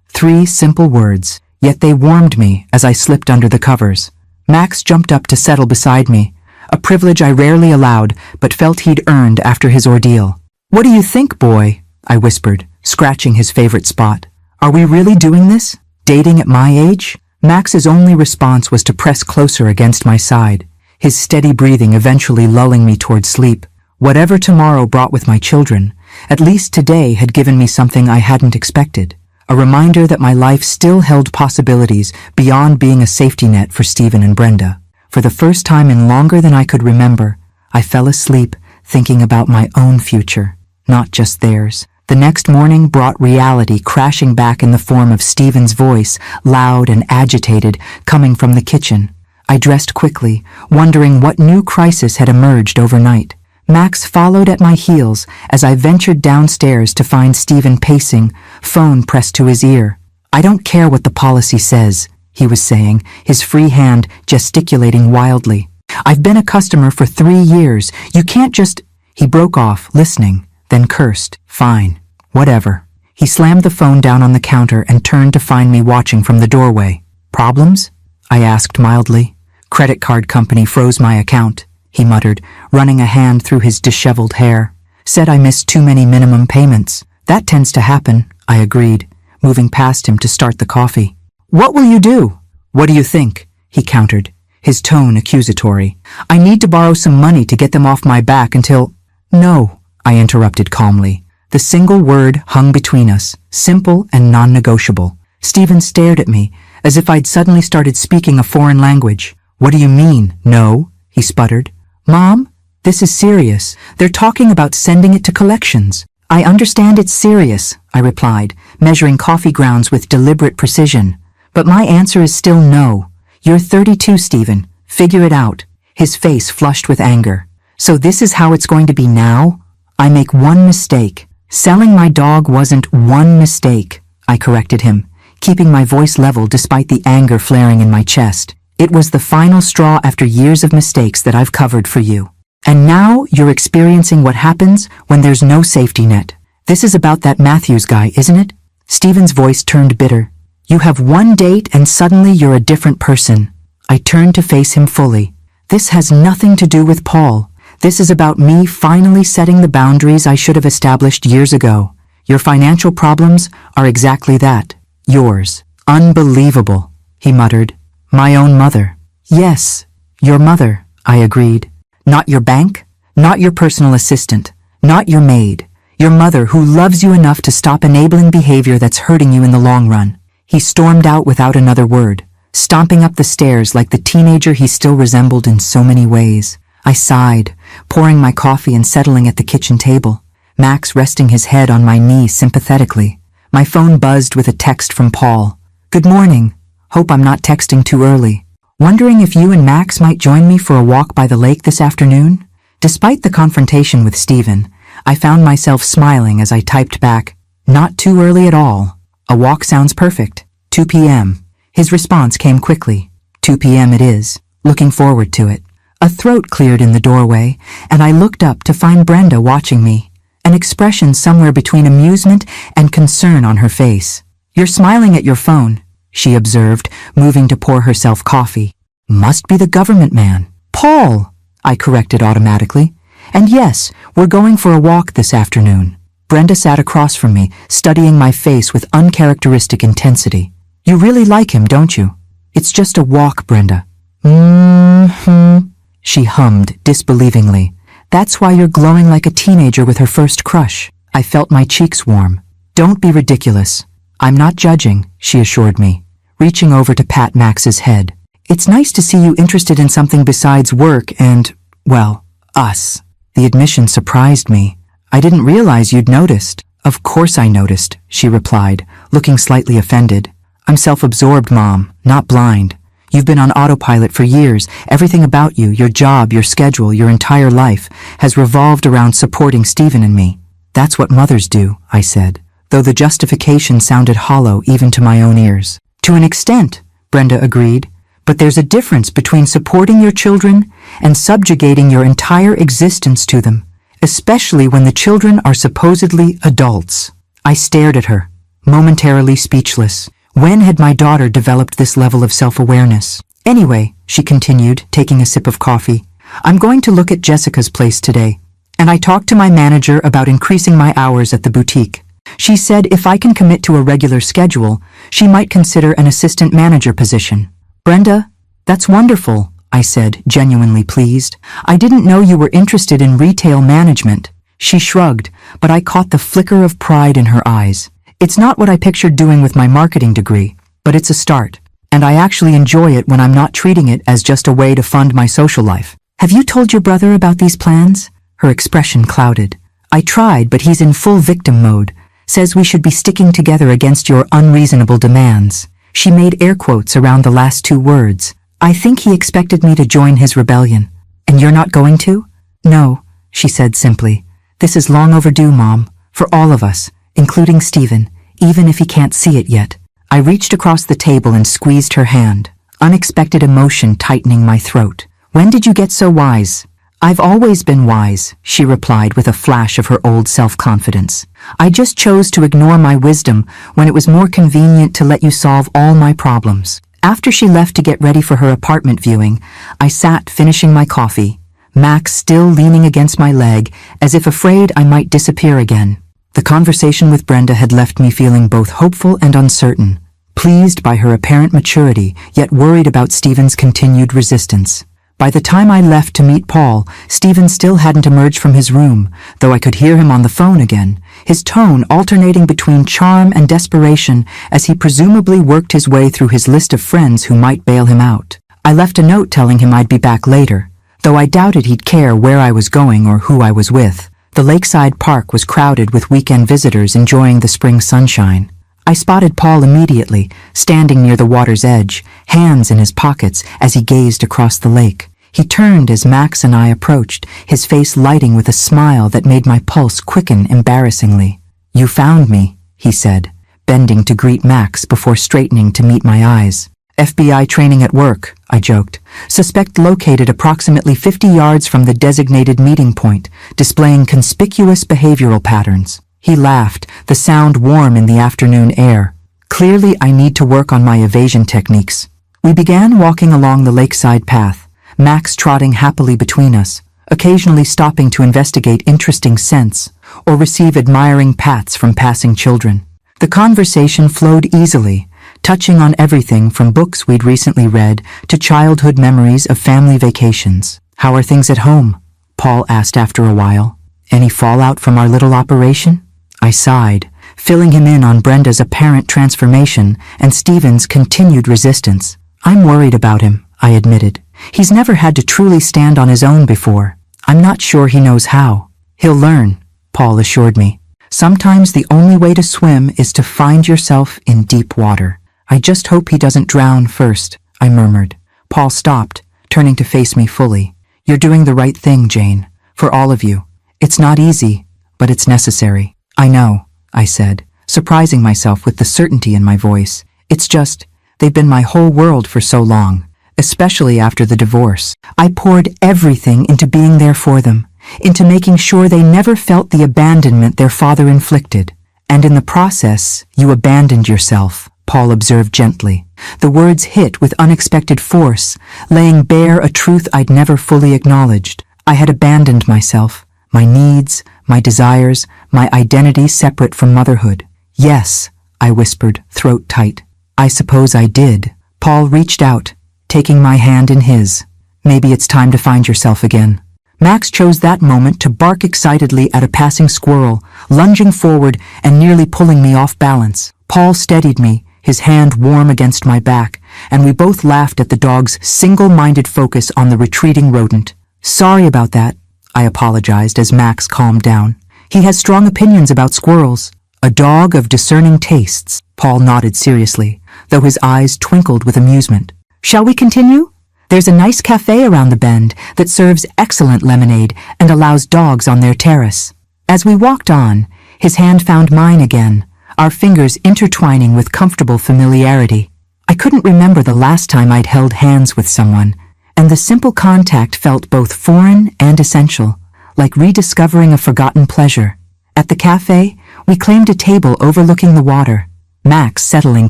3 simple words, yet they warmed me as I slipped under the covers. Max jumped up to settle beside me, a privilege I rarely allowed but felt he'd earned after his ordeal. What do you think, boy? I whispered, scratching his favorite spot. Are we really doing this? Dating at my age? Max's only response was to press closer against my side, his steady breathing eventually lulling me toward sleep. Whatever tomorrow brought with my children, at least today had given me something I hadn't expected. A reminder that my life still held possibilities beyond being a safety net for Stephen and Brenda. For the first time in longer than I could remember, I fell asleep thinking about my own future, not just theirs. The next morning brought reality crashing back in the form of Stephen's voice, loud and agitated, coming from the kitchen. I dressed quickly, wondering what new crisis had emerged overnight. Max followed at my heels as I ventured downstairs to find Stephen pacing, phone pressed to his ear. "I don't care what the policy says," he was saying, his free hand gesticulating wildly. "I've been a customer for 3 years. You can't just—" He broke off, listening, then cursed. "Fine. Whatever." He slammed the phone down on the counter and turned to find me watching from the doorway. "Problems?" I asked mildly. "Credit card company froze my account," he muttered, running a hand through his disheveled hair. "Said I missed too many minimum payments." "That tends to happen," I agreed, moving past him to start the coffee. "What will you do?" "What do you think?" he countered, his tone accusatory. "I need to borrow some money to get them off my back until—" "No," I interrupted calmly. The single word hung between us, simple and non-negotiable. Stephen stared at me, as if I'd suddenly started speaking a foreign language. "What do you mean, no?" he sputtered. "Mom, this is serious. They're talking about sending it to collections." "I understand it's serious," I replied, measuring coffee grounds with deliberate precision. "But my answer is still no. You're 32, Stephen. Figure it out." His face flushed with anger. "So this is how it's going to be now? I make one mistake." "Selling my dog wasn't one mistake," I corrected him, keeping my voice level despite the anger flaring in my chest. "It was the final straw after years of mistakes that I've covered for you. And now you're experiencing what happens when there's no safety net. This is about that Matthews guy, isn't it?" Stephen's voice turned bitter. "You have one date and suddenly you're a different person." I turned to face him fully. "This has nothing to do with Paul. This is about me finally setting the boundaries I should have established years ago. Your financial problems are exactly that. Yours." "Unbelievable," he muttered. "My own mother." "Yes, your mother," I agreed. "Not your bank, not your personal assistant, not your maid. Your mother who loves you enough to stop enabling behavior that's hurting you in the long run." He stormed out without another word, stomping up the stairs like the teenager he still resembled in so many ways. I sighed, pouring my coffee and settling at the kitchen table, Max resting his head on my knee sympathetically. My phone buzzed with a text from Paul. "Good morning. Hope I'm not texting too early. Wondering if you and Max might join me for a walk by the lake this afternoon?" Despite the confrontation with Stephen, I found myself smiling as I typed back, "Not too early at all. A walk sounds perfect. 2 p.m. His response came quickly. 2 p.m. it is. Looking forward to it. A throat cleared in the doorway, and I looked up to find Brenda watching me, an expression somewhere between amusement and concern on her face. "You're smiling at your phone," she observed, moving to pour herself coffee. "Must be the government man." "Paul," I corrected automatically. "And yes, we're going for a walk this afternoon." Brenda sat across from me, studying my face with uncharacteristic intensity. "You really like him, don't you?" "It's just a walk, Brenda." "Mm-hmm," she hummed disbelievingly. "That's why you're glowing like a teenager with her first crush." I felt my cheeks warm. "Don't be ridiculous. I'm not judging," she assured me, reaching over to pat Max's head. "It's nice to see you interested in something besides work and, well, us." The admission surprised me. "I didn't realize you'd noticed." "Of course I noticed," she replied, looking slightly offended. "I'm self-absorbed, Mom, not blind. You've been on autopilot for years. Everything about you, your job, your schedule, your entire life, has revolved around supporting Stephen and me." "That's what mothers do," I said, though the justification sounded hollow even to my own ears. "To an extent," Brenda agreed, "but there's a difference between supporting your children and subjugating your entire existence to them, especially when the children are supposedly adults." I stared at her, momentarily speechless. When had my daughter developed this level of self-awareness? "Anyway," she continued, taking a sip of coffee, "I'm going to look at Jessica's place today, and I talked to my manager about increasing my hours at the boutique. She said if I can commit to a regular schedule, she might consider an assistant manager position. Brenda, that's wonderful, I said, genuinely pleased. I didn't know you were interested in retail management. She shrugged, but I caught the flicker of pride in her eyes. It's not what I pictured doing with my marketing degree, but it's a start. And I actually enjoy it when I'm not treating it as just a way to fund my social life. Have you told your brother about these plans? Her expression clouded. I tried, but he's in full victim mode. Says we should be sticking together against your unreasonable demands. She made air quotes around the last two words. I think he expected me to join his rebellion. And you're not going to? No, she said simply. This is long overdue, Mom. For all of us, including Stephen, even if he can't see it yet. I reached across the table and squeezed her hand, unexpected emotion tightening my throat. When did you get so wise? I've always been wise, she replied with a flash of her old self-confidence. I just chose to ignore my wisdom when it was more convenient to let you solve all my problems. After she left to get ready for her apartment viewing, I sat finishing my coffee, Max still leaning against my leg as if afraid I might disappear again. The conversation with Brenda had left me feeling both hopeful and uncertain, pleased by her apparent maturity, yet worried about Stephen's continued resistance. By the time I left to meet Paul, Stephen still hadn't emerged from his room, though I could hear him on the phone again, his tone alternating between charm and desperation as he presumably worked his way through his list of friends who might bail him out. I left a note telling him I'd be back later, though I doubted he'd care where I was going or who I was with. The lakeside park was crowded with weekend visitors enjoying the spring sunshine. I spotted Paul immediately, standing near the water's edge, hands in his pockets as he gazed across the lake. He turned as Max and I approached, his face lighting with a smile that made my pulse quicken embarrassingly. You found me, he said, bending to greet Max before straightening to meet my eyes. FBI training at work, I joked. Suspect located approximately 50 yards from the designated meeting point, displaying conspicuous behavioral patterns. He laughed, the sound warm in the afternoon air. Clearly, I need to work on my evasion techniques. We began walking along the lakeside path, Max trotting happily between us, occasionally stopping to investigate interesting scents or receive admiring pats from passing children. The conversation flowed easily, touching on everything from books we'd recently read to childhood memories of family vacations. How are things at home? Paul asked after a while. Any fallout from our little operation? I sighed, filling him in on Brenda's apparent transformation and Stephen's continued resistance. I'm worried about him, I admitted. He's never had to truly stand on his own before. I'm not sure he knows how. He'll learn, Paul assured me. Sometimes the only way to swim is to find yourself in deep water. I just hope he doesn't drown first, I murmured. Paul stopped, turning to face me fully. You're doing the right thing, Jane. For all of you. It's not easy, but it's necessary. I know, I said, surprising myself with the certainty in my voice. It's just, they've been my whole world for so long, especially after the divorce. I poured everything into being there for them, into making sure they never felt the abandonment their father inflicted. And in the process, you abandoned yourself, Paul observed gently. The words hit with unexpected force, laying bare a truth I'd never fully acknowledged. I had abandoned myself, my needs, my desires, my identity separate from motherhood. Yes, I whispered, throat tight. I suppose I did. Paul reached out, taking my hand in his. Maybe it's time to find yourself again. Max chose that moment to bark excitedly at a passing squirrel, lunging forward and nearly pulling me off balance. Paul steadied me, his hand warm against my back, and we both laughed at the dog's single-minded focus on the retreating rodent. Sorry about that, I apologized as Max calmed down. He has strong opinions about squirrels. A dog of discerning tastes, Paul nodded seriously, though his eyes twinkled with amusement. Shall we continue? There's a nice cafe around the bend that serves excellent lemonade and allows dogs on their terrace. As we walked on, his hand found mine again, our fingers intertwining with comfortable familiarity. I couldn't remember the last time I'd held hands with someone, and the simple contact felt both foreign and essential, like rediscovering a forgotten pleasure. At the cafe, we claimed a table overlooking the water, Max settling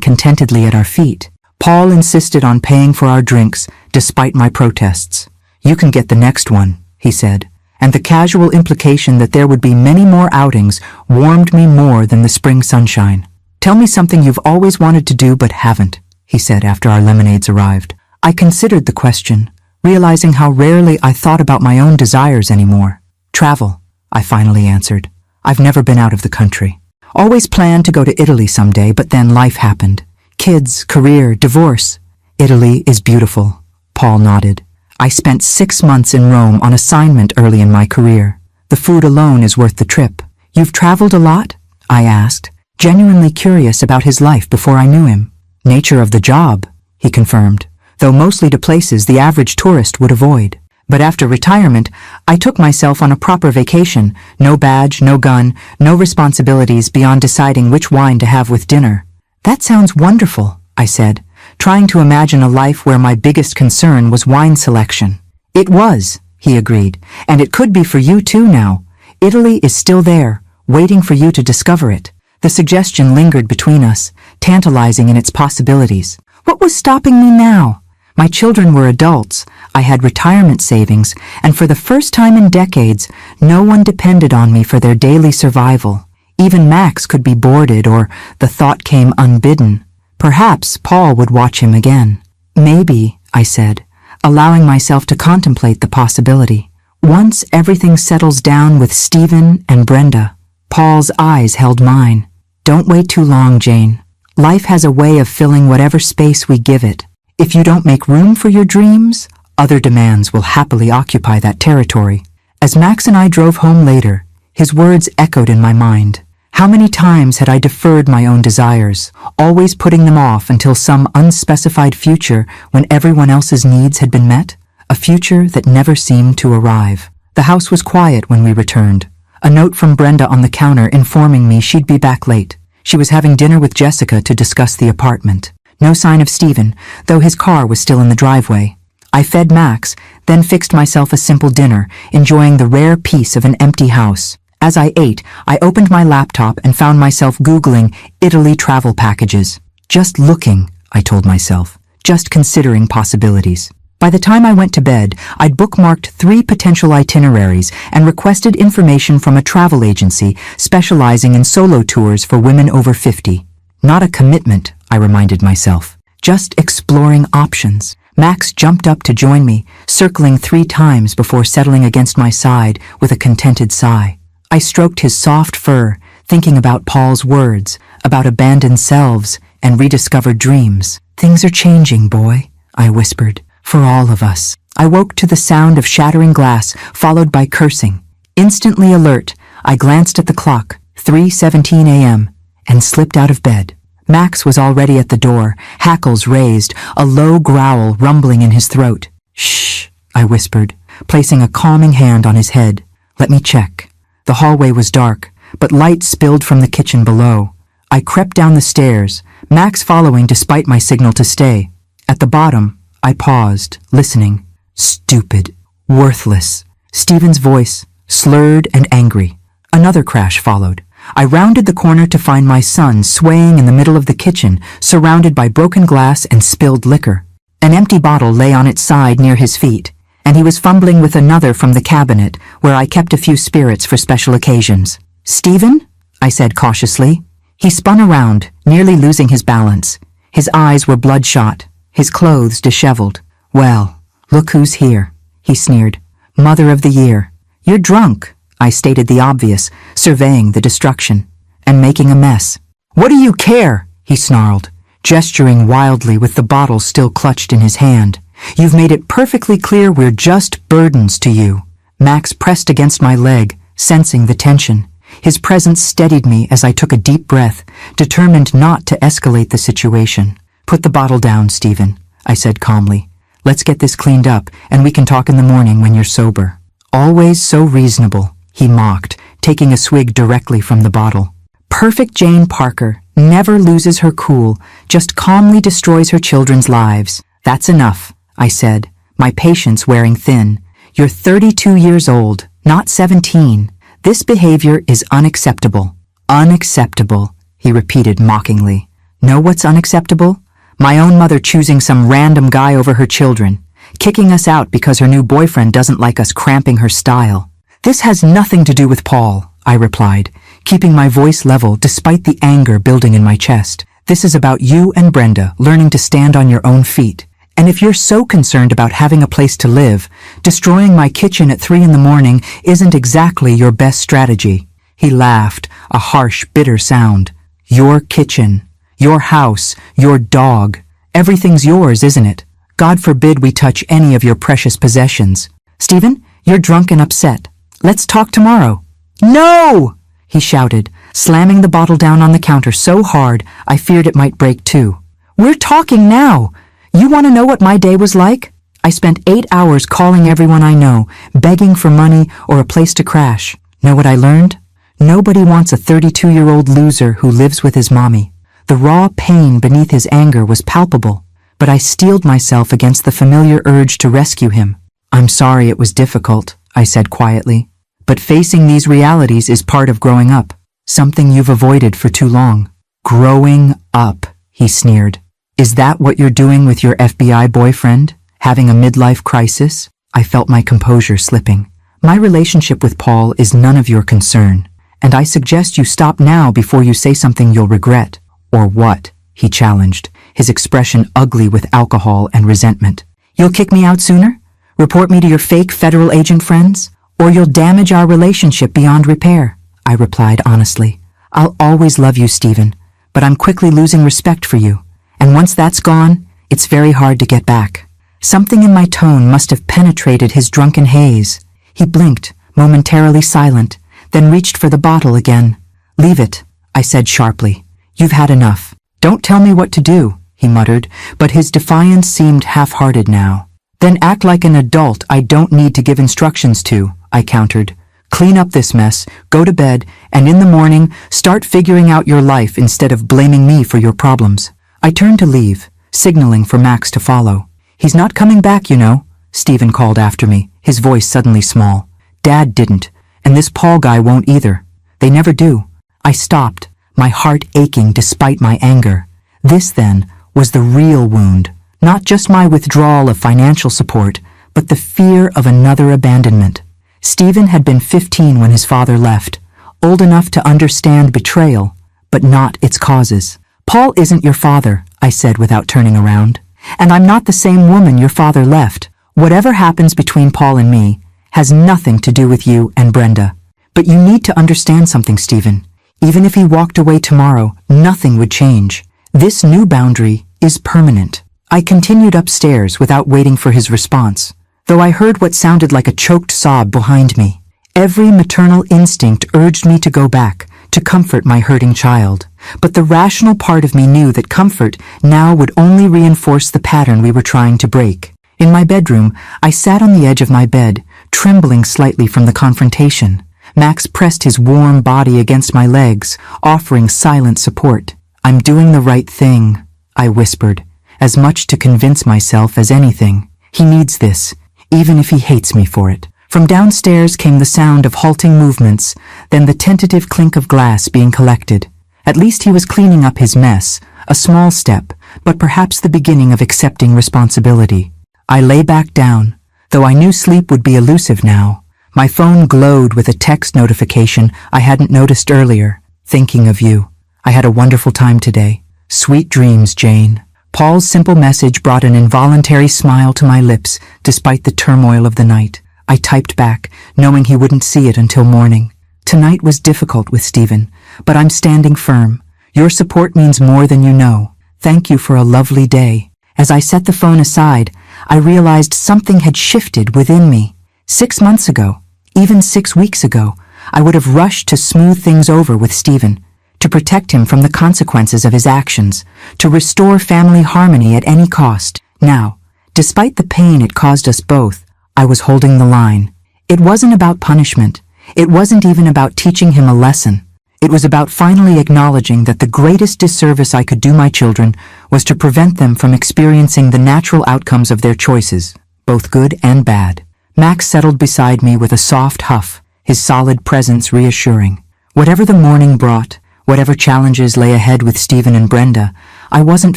contentedly at our feet. Paul insisted on paying for our drinks, despite my protests. You can get the next one, he said, and the casual implication that there would be many more outings warmed me more than the spring sunshine. "Tell me something you've always wanted to do but haven't," he said after our lemonades arrived. I considered the question, realizing how rarely I thought about my own desires anymore. "Travel," I finally answered. "I've never been out of the country. Always planned to go to Italy someday, but then life happened. Kids, career, divorce." "Italy is beautiful," Paul nodded. "I spent 6 months in Rome on assignment early in my career. The food alone is worth the trip." "You've traveled a lot?" I asked, genuinely curious about his life before I knew him. "Nature of the job," he confirmed, though mostly to places the average tourist would avoid. But after retirement, I took myself on a proper vacation, no badge, no gun, no responsibilities beyond deciding which wine to have with dinner. "That sounds wonderful," I said, trying to imagine a life where my biggest concern was wine selection. "It was," he agreed, "and it could be for you too now. Italy is still there, waiting for you to discover it." The suggestion lingered between us, tantalizing in its possibilities. What was stopping me now? My children were adults, I had retirement savings, and for the first time in decades, no one depended on me for their daily survival. Even Max could be boarded, or the thought came unbidden. Perhaps Paul would watch him again. "Maybe," I said, allowing myself to contemplate the possibility. "Once everything settles down with Stephen and Brenda." Paul's eyes held mine. "Don't wait too long, Jane. Life has a way of filling whatever space we give it. If you don't make room for your dreams, other demands will happily occupy that territory." As Max and I drove home later, his words echoed in my mind. How many times had I deferred my own desires, always putting them off until some unspecified future when everyone else's needs had been met? A future that never seemed to arrive. The house was quiet when we returned. A note from Brenda on the counter informing me she'd be back late. She was having dinner with Jessica to discuss the apartment. No sign of Stephen, though his car was still in the driveway. I fed Max, then fixed myself a simple dinner, enjoying the rare peace of an empty house. As I ate, I opened my laptop and found myself Googling Italy travel packages. Just looking, I told myself, just considering possibilities. By the time I went to bed, I'd bookmarked 3 potential itineraries and requested information from a travel agency specializing in solo tours for women over 50. Not a commitment, I reminded myself, just exploring options. Max jumped up to join me, circling 3 times before settling against my side with a contented sigh. I stroked his soft fur, thinking about Paul's words, about abandoned selves and rediscovered dreams. "Things are changing, boy," I whispered, "for all of us." I woke to the sound of shattering glass, followed by cursing. Instantly alert, I glanced at the clock, 3:17 a.m., and slipped out of bed. Max was already at the door, hackles raised, a low growl rumbling in his throat. "Shh," I whispered, placing a calming hand on his head. "Let me check." The hallway was dark, but light spilled from the kitchen below. I crept down the stairs, Max following despite my signal to stay. At the bottom, I paused, listening. Stupid. Worthless. Stephen's voice, slurred and angry. Another crash followed. I rounded the corner to find my son swaying in the middle of the kitchen, surrounded by broken glass and spilled liquor. An empty bottle lay on its side near his feet, and he was fumbling with another from the cabinet, where I kept a few spirits for special occasions. "Stephen?" I said cautiously. He spun around, nearly losing his balance. His eyes were bloodshot, his clothes disheveled. "Well, look who's here," he sneered. "Mother of the year." "You're drunk," I stated the obvious, surveying the destruction, "and making a mess." "What do you care?" he snarled, gesturing wildly with the bottle still clutched in his hand. "You've made it perfectly clear we're just burdens to you." Max pressed against my leg, sensing the tension. His presence steadied me as I took a deep breath, determined not to escalate the situation. "Put the bottle down, Stephen," I said calmly. "Let's get this cleaned up, and we can talk in the morning when you're sober." "Always so reasonable," he mocked, taking a swig directly from the bottle. "Perfect Jane Parker, never loses her cool, just calmly destroys her children's lives." "That's enough," I said, my patience wearing thin. "You're 32 years old, not 17. This behavior is unacceptable." "Unacceptable," he repeated mockingly. "Know what's unacceptable? My own mother choosing some random guy over her children, kicking us out because her new boyfriend doesn't like us cramping her style. This has nothing to do with Paul, I replied, keeping my voice level despite the anger building in my chest. This is about you and Brenda learning to stand on your own feet. And if you're so concerned about having a place to live, destroying my kitchen at 3 a.m. isn't exactly your best strategy. He laughed, a harsh, bitter sound. Your kitchen, your house, your dog. Everything's yours, isn't it? God forbid we touch any of your precious possessions. Stephen, you're drunk and upset. Let's talk tomorrow. No! He shouted, slamming the bottle down on the counter so hard I feared it might break too. We're talking now. You want to know what my day was like? I spent 8 hours calling everyone I know, begging for money or a place to crash. Know what I learned? Nobody wants a 32-year-old loser who lives with his mommy. The raw pain beneath his anger was palpable, but I steeled myself against the familiar urge to rescue him. I'm sorry it was difficult, I said quietly, but facing these realities is part of growing up, something you've avoided for too long. Growing up, he sneered. Is that what you're doing with your FBI boyfriend? Having a midlife crisis? I felt my composure slipping. My relationship with Paul is none of your concern, and I suggest you stop now before you say something you'll regret. Or what? He challenged, his expression ugly with alcohol and resentment. You'll kick me out sooner? Report me to your fake federal agent friends? Or you'll damage our relationship beyond repair? I replied honestly. I'll always love you, Stephen, but I'm quickly losing respect for you. And once that's gone, it's very hard to get back. Something in my tone must have penetrated his drunken haze. He blinked, momentarily silent, then reached for the bottle again. Leave it, I said sharply. You've had enough. Don't tell me what to do, he muttered, but his defiance seemed half-hearted now. Then act like an adult I don't need to give instructions to, I countered. Clean up this mess, go to bed, and in the morning, start figuring out your life instead of blaming me for your problems. I turned to leave, signaling for Max to follow. He's not coming back, you know, Stephen called after me, his voice suddenly small. Dad didn't, and this Paul guy won't either. They never do. I stopped, my heart aching despite my anger. This, then, was the real wound, not just my withdrawal of financial support, but the fear of another abandonment. Stephen had been 15 when his father left, old enough to understand betrayal, but not its causes. Paul isn't your father, I said without turning around. And I'm not the same woman your father left. Whatever happens between Paul and me has nothing to do with you and Brenda. But you need to understand something, Stephen. Even if he walked away tomorrow, nothing would change. This new boundary is permanent. I continued upstairs without waiting for his response, though I heard what sounded like a choked sob behind me. Every maternal instinct urged me to go back, to comfort my hurting child. But the rational part of me knew that comfort now would only reinforce the pattern we were trying to break. In my bedroom, I sat on the edge of my bed, trembling slightly from the confrontation. Max pressed his warm body against my legs, offering silent support. I'm doing the right thing, I whispered, as much to convince myself as anything. He needs this, even if he hates me for it. From downstairs came the sound of halting movements, then the tentative clink of glass being collected. At least he was cleaning up his mess, a small step, but perhaps the beginning of accepting responsibility. I lay back down, though I knew sleep would be elusive now. My phone glowed with a text notification I hadn't noticed earlier. Thinking of you. I had a wonderful time today. Sweet dreams, Jane. Paul's simple message brought an involuntary smile to my lips despite the turmoil of the night. I typed back, knowing he wouldn't see it until morning. Tonight was difficult with Stephen, but I'm standing firm. Your support means more than you know. Thank you for a lovely day. As I set the phone aside, I realized something had shifted within me. 6 months ago, even 6 weeks ago, I would have rushed to smooth things over with Stephen, to protect him from the consequences of his actions, to restore family harmony at any cost. Now, despite the pain it caused us both, I was holding the line. It wasn't about punishment. It wasn't even about teaching him a lesson. It was about finally acknowledging that the greatest disservice I could do my children was to prevent them from experiencing the natural outcomes of their choices, both good and bad. Max settled beside me with a soft huff, his solid presence reassuring. Whatever the morning brought, whatever challenges lay ahead with Stephen and Brenda, I wasn't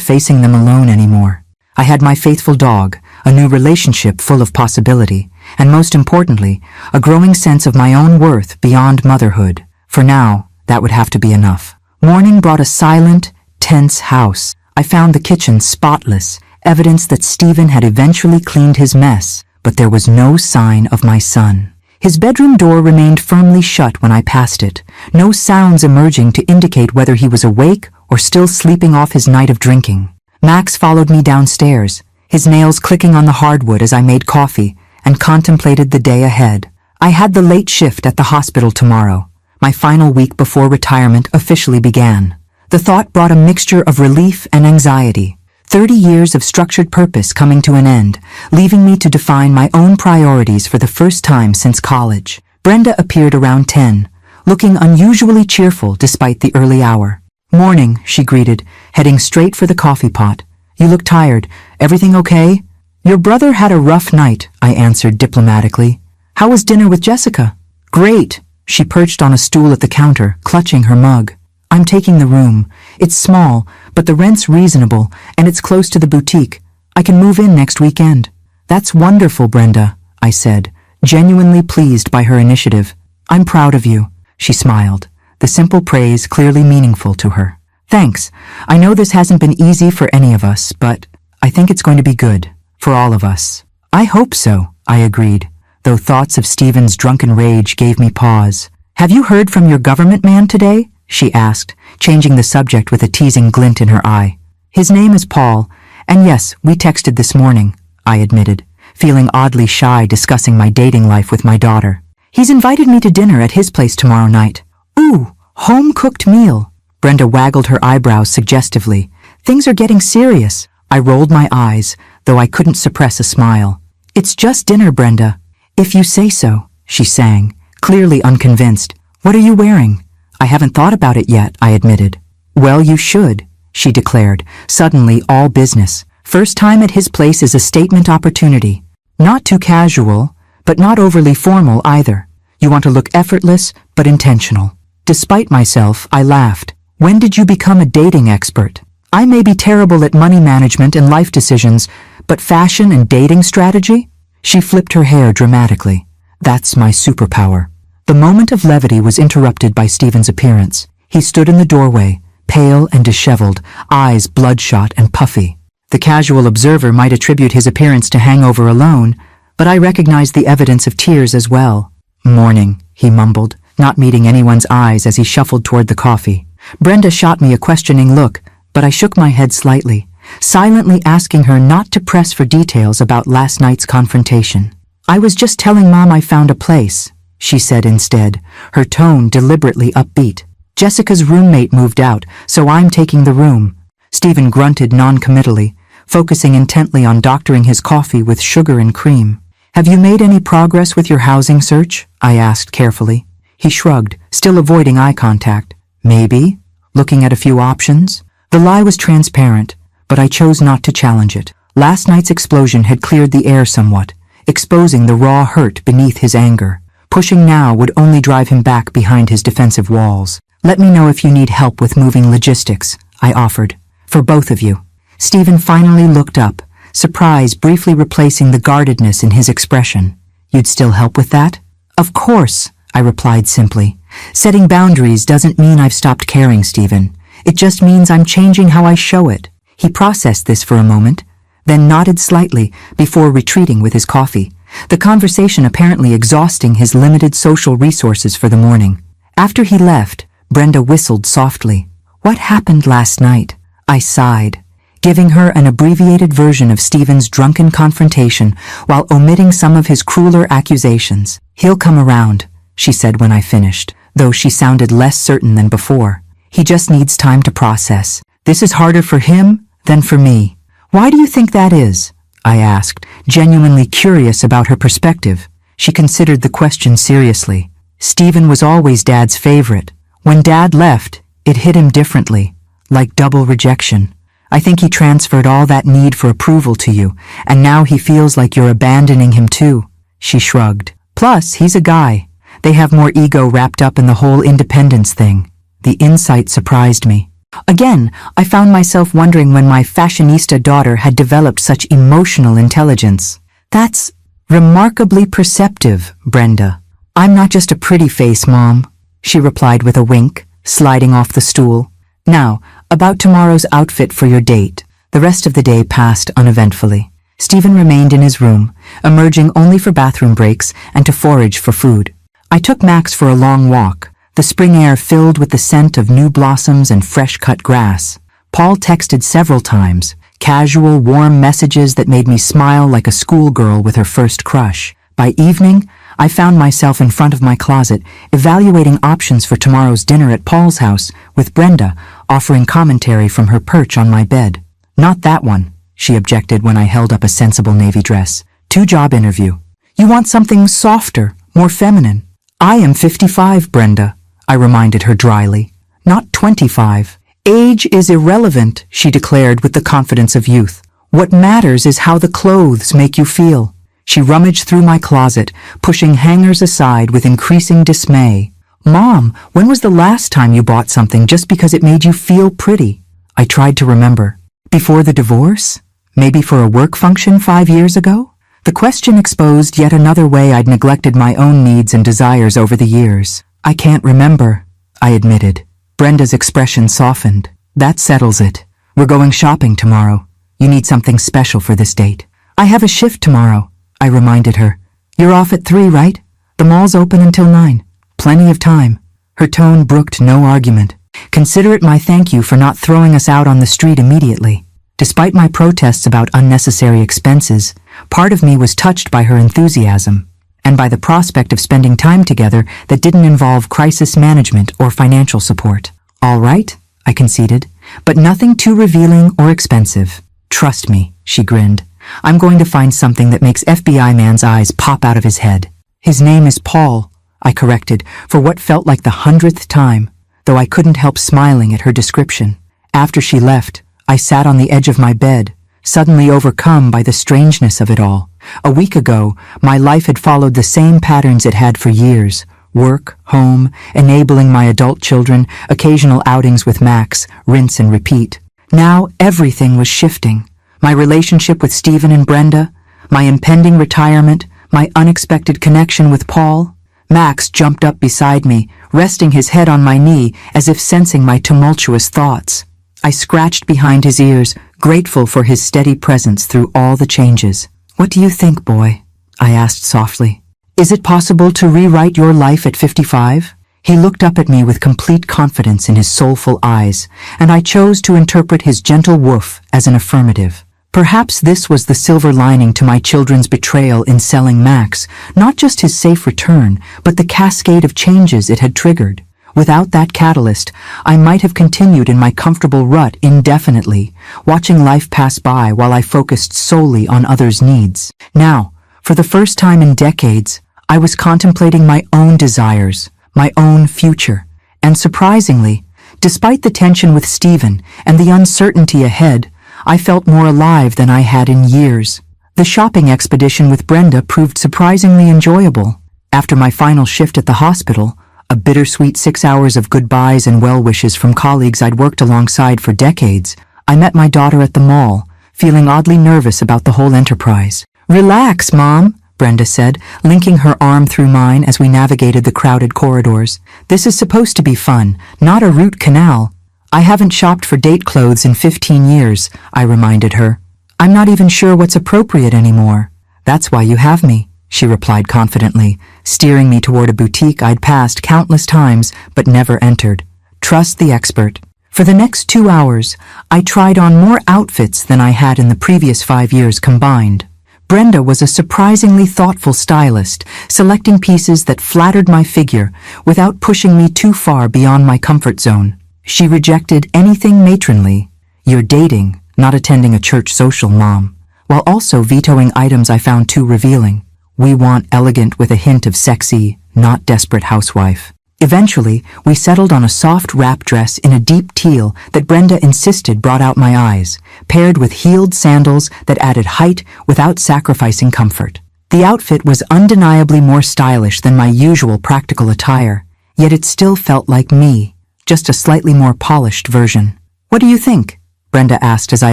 facing them alone anymore. I had my faithful dog, a new relationship full of possibility, and most importantly, a growing sense of my own worth beyond motherhood. For now, that would have to be enough. Morning brought a silent, tense house. I found the kitchen spotless, evidence that Stephen had eventually cleaned his mess, but there was no sign of my son. His bedroom door remained firmly shut when I passed it, no sounds emerging to indicate whether he was awake or still sleeping off his night of drinking. Max followed me downstairs, his nails clicking on the hardwood as I made coffee and contemplated the day ahead. I had the late shift at the hospital tomorrow. My final week before retirement officially began. The thought brought a mixture of relief and anxiety. 30 years of structured purpose coming to an end, leaving me to define my own priorities for the first time since college. Brenda appeared around 10, looking unusually cheerful despite the early hour. "Morning," she greeted, heading straight for the coffee pot. "You look tired. Everything okay?" "Your brother had a rough night," I answered diplomatically. "How was dinner with Jessica?" "Great." She perched on a stool at the counter, clutching her mug. "I'm taking the room. It's small, but the rent's reasonable, and it's close to the boutique. I can move in next weekend." "That's wonderful, Brenda," I said, genuinely pleased by her initiative. "I'm proud of you," she smiled, the simple praise clearly meaningful to her. "Thanks. I know this hasn't been easy for any of us, but I think it's going to be good, for all of us." "I hope so," I agreed, though thoughts of Stephen's drunken rage gave me pause. "Have you heard from your government man today?" she asked, changing the subject with a teasing glint in her eye. "His name is Paul, and yes, we texted this morning," I admitted, feeling oddly shy discussing my dating life with my daughter. "He's invited me to dinner at his place tomorrow night." "Ooh, home-cooked meal." Brenda waggled her eyebrows suggestively. "Things are getting serious." I rolled my eyes, though I couldn't suppress a smile. "It's just dinner, Brenda." "If you say so," she sang, clearly unconvinced. "What are you wearing?" "I haven't thought about it yet," I admitted. "Well, you should," she declared, suddenly all business. "First time at his place is a statement opportunity. Not too casual, but not overly formal either. You want to look effortless, but intentional." Despite myself, I laughed. "When did you become a dating expert?" "I may be terrible at money management and life decisions, but fashion and dating strategy?" She flipped her hair dramatically. "That's my superpower." The moment of levity was interrupted by Stephen's appearance. He stood in the doorway, pale and disheveled, eyes bloodshot and puffy. The casual observer might attribute his appearance to hangover alone, but I recognized the evidence of tears as well. "Morning," he mumbled, not meeting anyone's eyes as he shuffled toward the coffee. Brenda shot me a questioning look, but I shook my head slightly, silently asking her not to press for details about last night's confrontation. "I was just telling Mom I found a place," she said instead, her tone deliberately upbeat. "Jessica's roommate moved out, so I'm taking the room." Stephen grunted non-committally, focusing intently on doctoring his coffee with sugar and cream. "Have you made any progress with your housing search?" I asked carefully. He shrugged, still avoiding eye contact. "Maybe. Looking at a few options." The lie was transparent, but I chose not to challenge it. Last night's explosion had cleared the air somewhat, exposing the raw hurt beneath his anger. Pushing now would only drive him back behind his defensive walls. "Let me know if you need help with moving logistics," I offered. "For both of you." Stephen finally looked up, surprise briefly replacing the guardedness in his expression. "You'd still help with that?" "Of course," I replied simply. "Setting boundaries doesn't mean I've stopped caring, Stephen. It just means I'm changing how I show it." He processed this for a moment, then nodded slightly before retreating with his coffee, the conversation apparently exhausting his limited social resources for the morning. After he left, Brenda whistled softly. "What happened last night?" I sighed, giving her an abbreviated version of Stephen's drunken confrontation while omitting some of his crueler accusations. "He'll come around," she said when I finished, though she sounded less certain than before. "He just needs time to process. This is harder for him than for me." "Why do you think that is?" I asked, genuinely curious about her perspective. She considered the question seriously. "Stephen was always Dad's favorite. When Dad left, it hit him differently, like double rejection. I think he transferred all that need for approval to you, and now he feels like you're abandoning him too." She shrugged. "Plus, he's a guy. They have more ego wrapped up in the whole independence thing." The insight surprised me. Again, I found myself wondering when my fashionista daughter had developed such emotional intelligence. "That's Remarkably perceptive, Brenda. I'm not just a pretty face, Mom, she replied with a wink, sliding off the stool. Now, about tomorrow's outfit for your date. The rest of the day passed uneventfully. Stephen remained in his room, emerging only for bathroom breaks and to forage for food. I took Max for a long walk, the spring air filled with the scent of new blossoms and fresh-cut grass. Paul texted several times, casual, warm messages that made me smile like a schoolgirl with her first crush. By evening, I found myself in front of my closet, evaluating options for tomorrow's dinner at Paul's house, with Brenda offering commentary from her perch on my bed. Not that one, she objected when I held up a sensible navy dress. 2-job interview. You want something softer, more feminine. I am 55, Brenda, I reminded her dryly. Not 25. Age is irrelevant, she declared with the confidence of youth. What matters is how the clothes make you feel. She rummaged through my closet, pushing hangers aside with increasing dismay. Mom, when was the last time you bought something just because it made you feel pretty? I tried to remember. Before the divorce? Maybe for a work function 5 years ago? The question exposed yet another way I'd neglected my own needs and desires over the years. I can't remember, I admitted. Brenda's expression softened. That settles it. We're going shopping tomorrow. You need something special for this date. I have a shift tomorrow, I reminded her. You're off at 3, right? The mall's open until 9. Plenty of time. Her tone brooked no argument. Consider it my thank you for not throwing us out on the street immediately. Despite my protests about unnecessary expenses, part of me was touched by her enthusiasm, and by the prospect of spending time together that didn't involve crisis management or financial support. All right, I conceded, but nothing too revealing or expensive. Trust me, she grinned. I'm going to find something that makes FBI man's eyes pop out of his head. His name is Paul, I corrected, for what felt like the 100th time, though I couldn't help smiling at her description. After she left, I sat on the edge of my bed, suddenly overcome by the strangeness of it all. A week ago, my life had followed the same patterns it had for years. Work, home, enabling my adult children, occasional outings with Max, rinse and repeat. Now everything was shifting. My relationship with Stephen and Brenda, my impending retirement, my unexpected connection with Paul. Max jumped up beside me, resting his head on my knee as if sensing my tumultuous thoughts. I scratched behind his ears, grateful for his steady presence through all the changes. What do you think, boy? I asked softly. Is it possible to rewrite your life at 55? He looked up at me with complete confidence in his soulful eyes, and I chose to interpret his gentle woof as an affirmative. Perhaps this was the silver lining to my children's betrayal in selling Max, not just his safe return, but the cascade of changes it had triggered. Without that catalyst, I might have continued in my comfortable rut indefinitely, watching life pass by while I focused solely on others' needs. Now, for the first time in decades, I was contemplating my own desires, my own future, and surprisingly, despite the tension with Stephen and the uncertainty ahead, I felt more alive than I had in years. The shopping expedition with Brenda proved surprisingly enjoyable. After my final shift at the hospital, a bittersweet 6 hours of goodbyes and well wishes from colleagues I'd worked alongside for decades, I met my daughter at the mall, feeling oddly nervous about the whole enterprise. Relax, Mom, Brenda said, linking her arm through mine as we navigated the crowded corridors. This is supposed to be fun, not a root canal. I haven't shopped for date clothes in 15 years, I reminded her. I'm not even sure what's appropriate anymore. That's why you have me, she replied confidently, steering me toward a boutique I'd passed countless times but never entered. Trust the expert. For the next 2 hours, I tried on more outfits than I had in the previous 5 years combined. Brenda was a surprisingly thoughtful stylist, selecting pieces that flattered my figure without pushing me too far beyond my comfort zone. She rejected anything matronly, "You're dating, not attending a church social, Mom," while also vetoing items I found too revealing. "We want elegant with a hint of sexy, not desperate housewife." Eventually, we settled on a soft wrap dress in a deep teal that Brenda insisted brought out my eyes, paired with heeled sandals that added height without sacrificing comfort. The outfit was undeniably more stylish than my usual practical attire, yet it still felt like me, just a slightly more polished version. "What do you think?" Brenda asked as I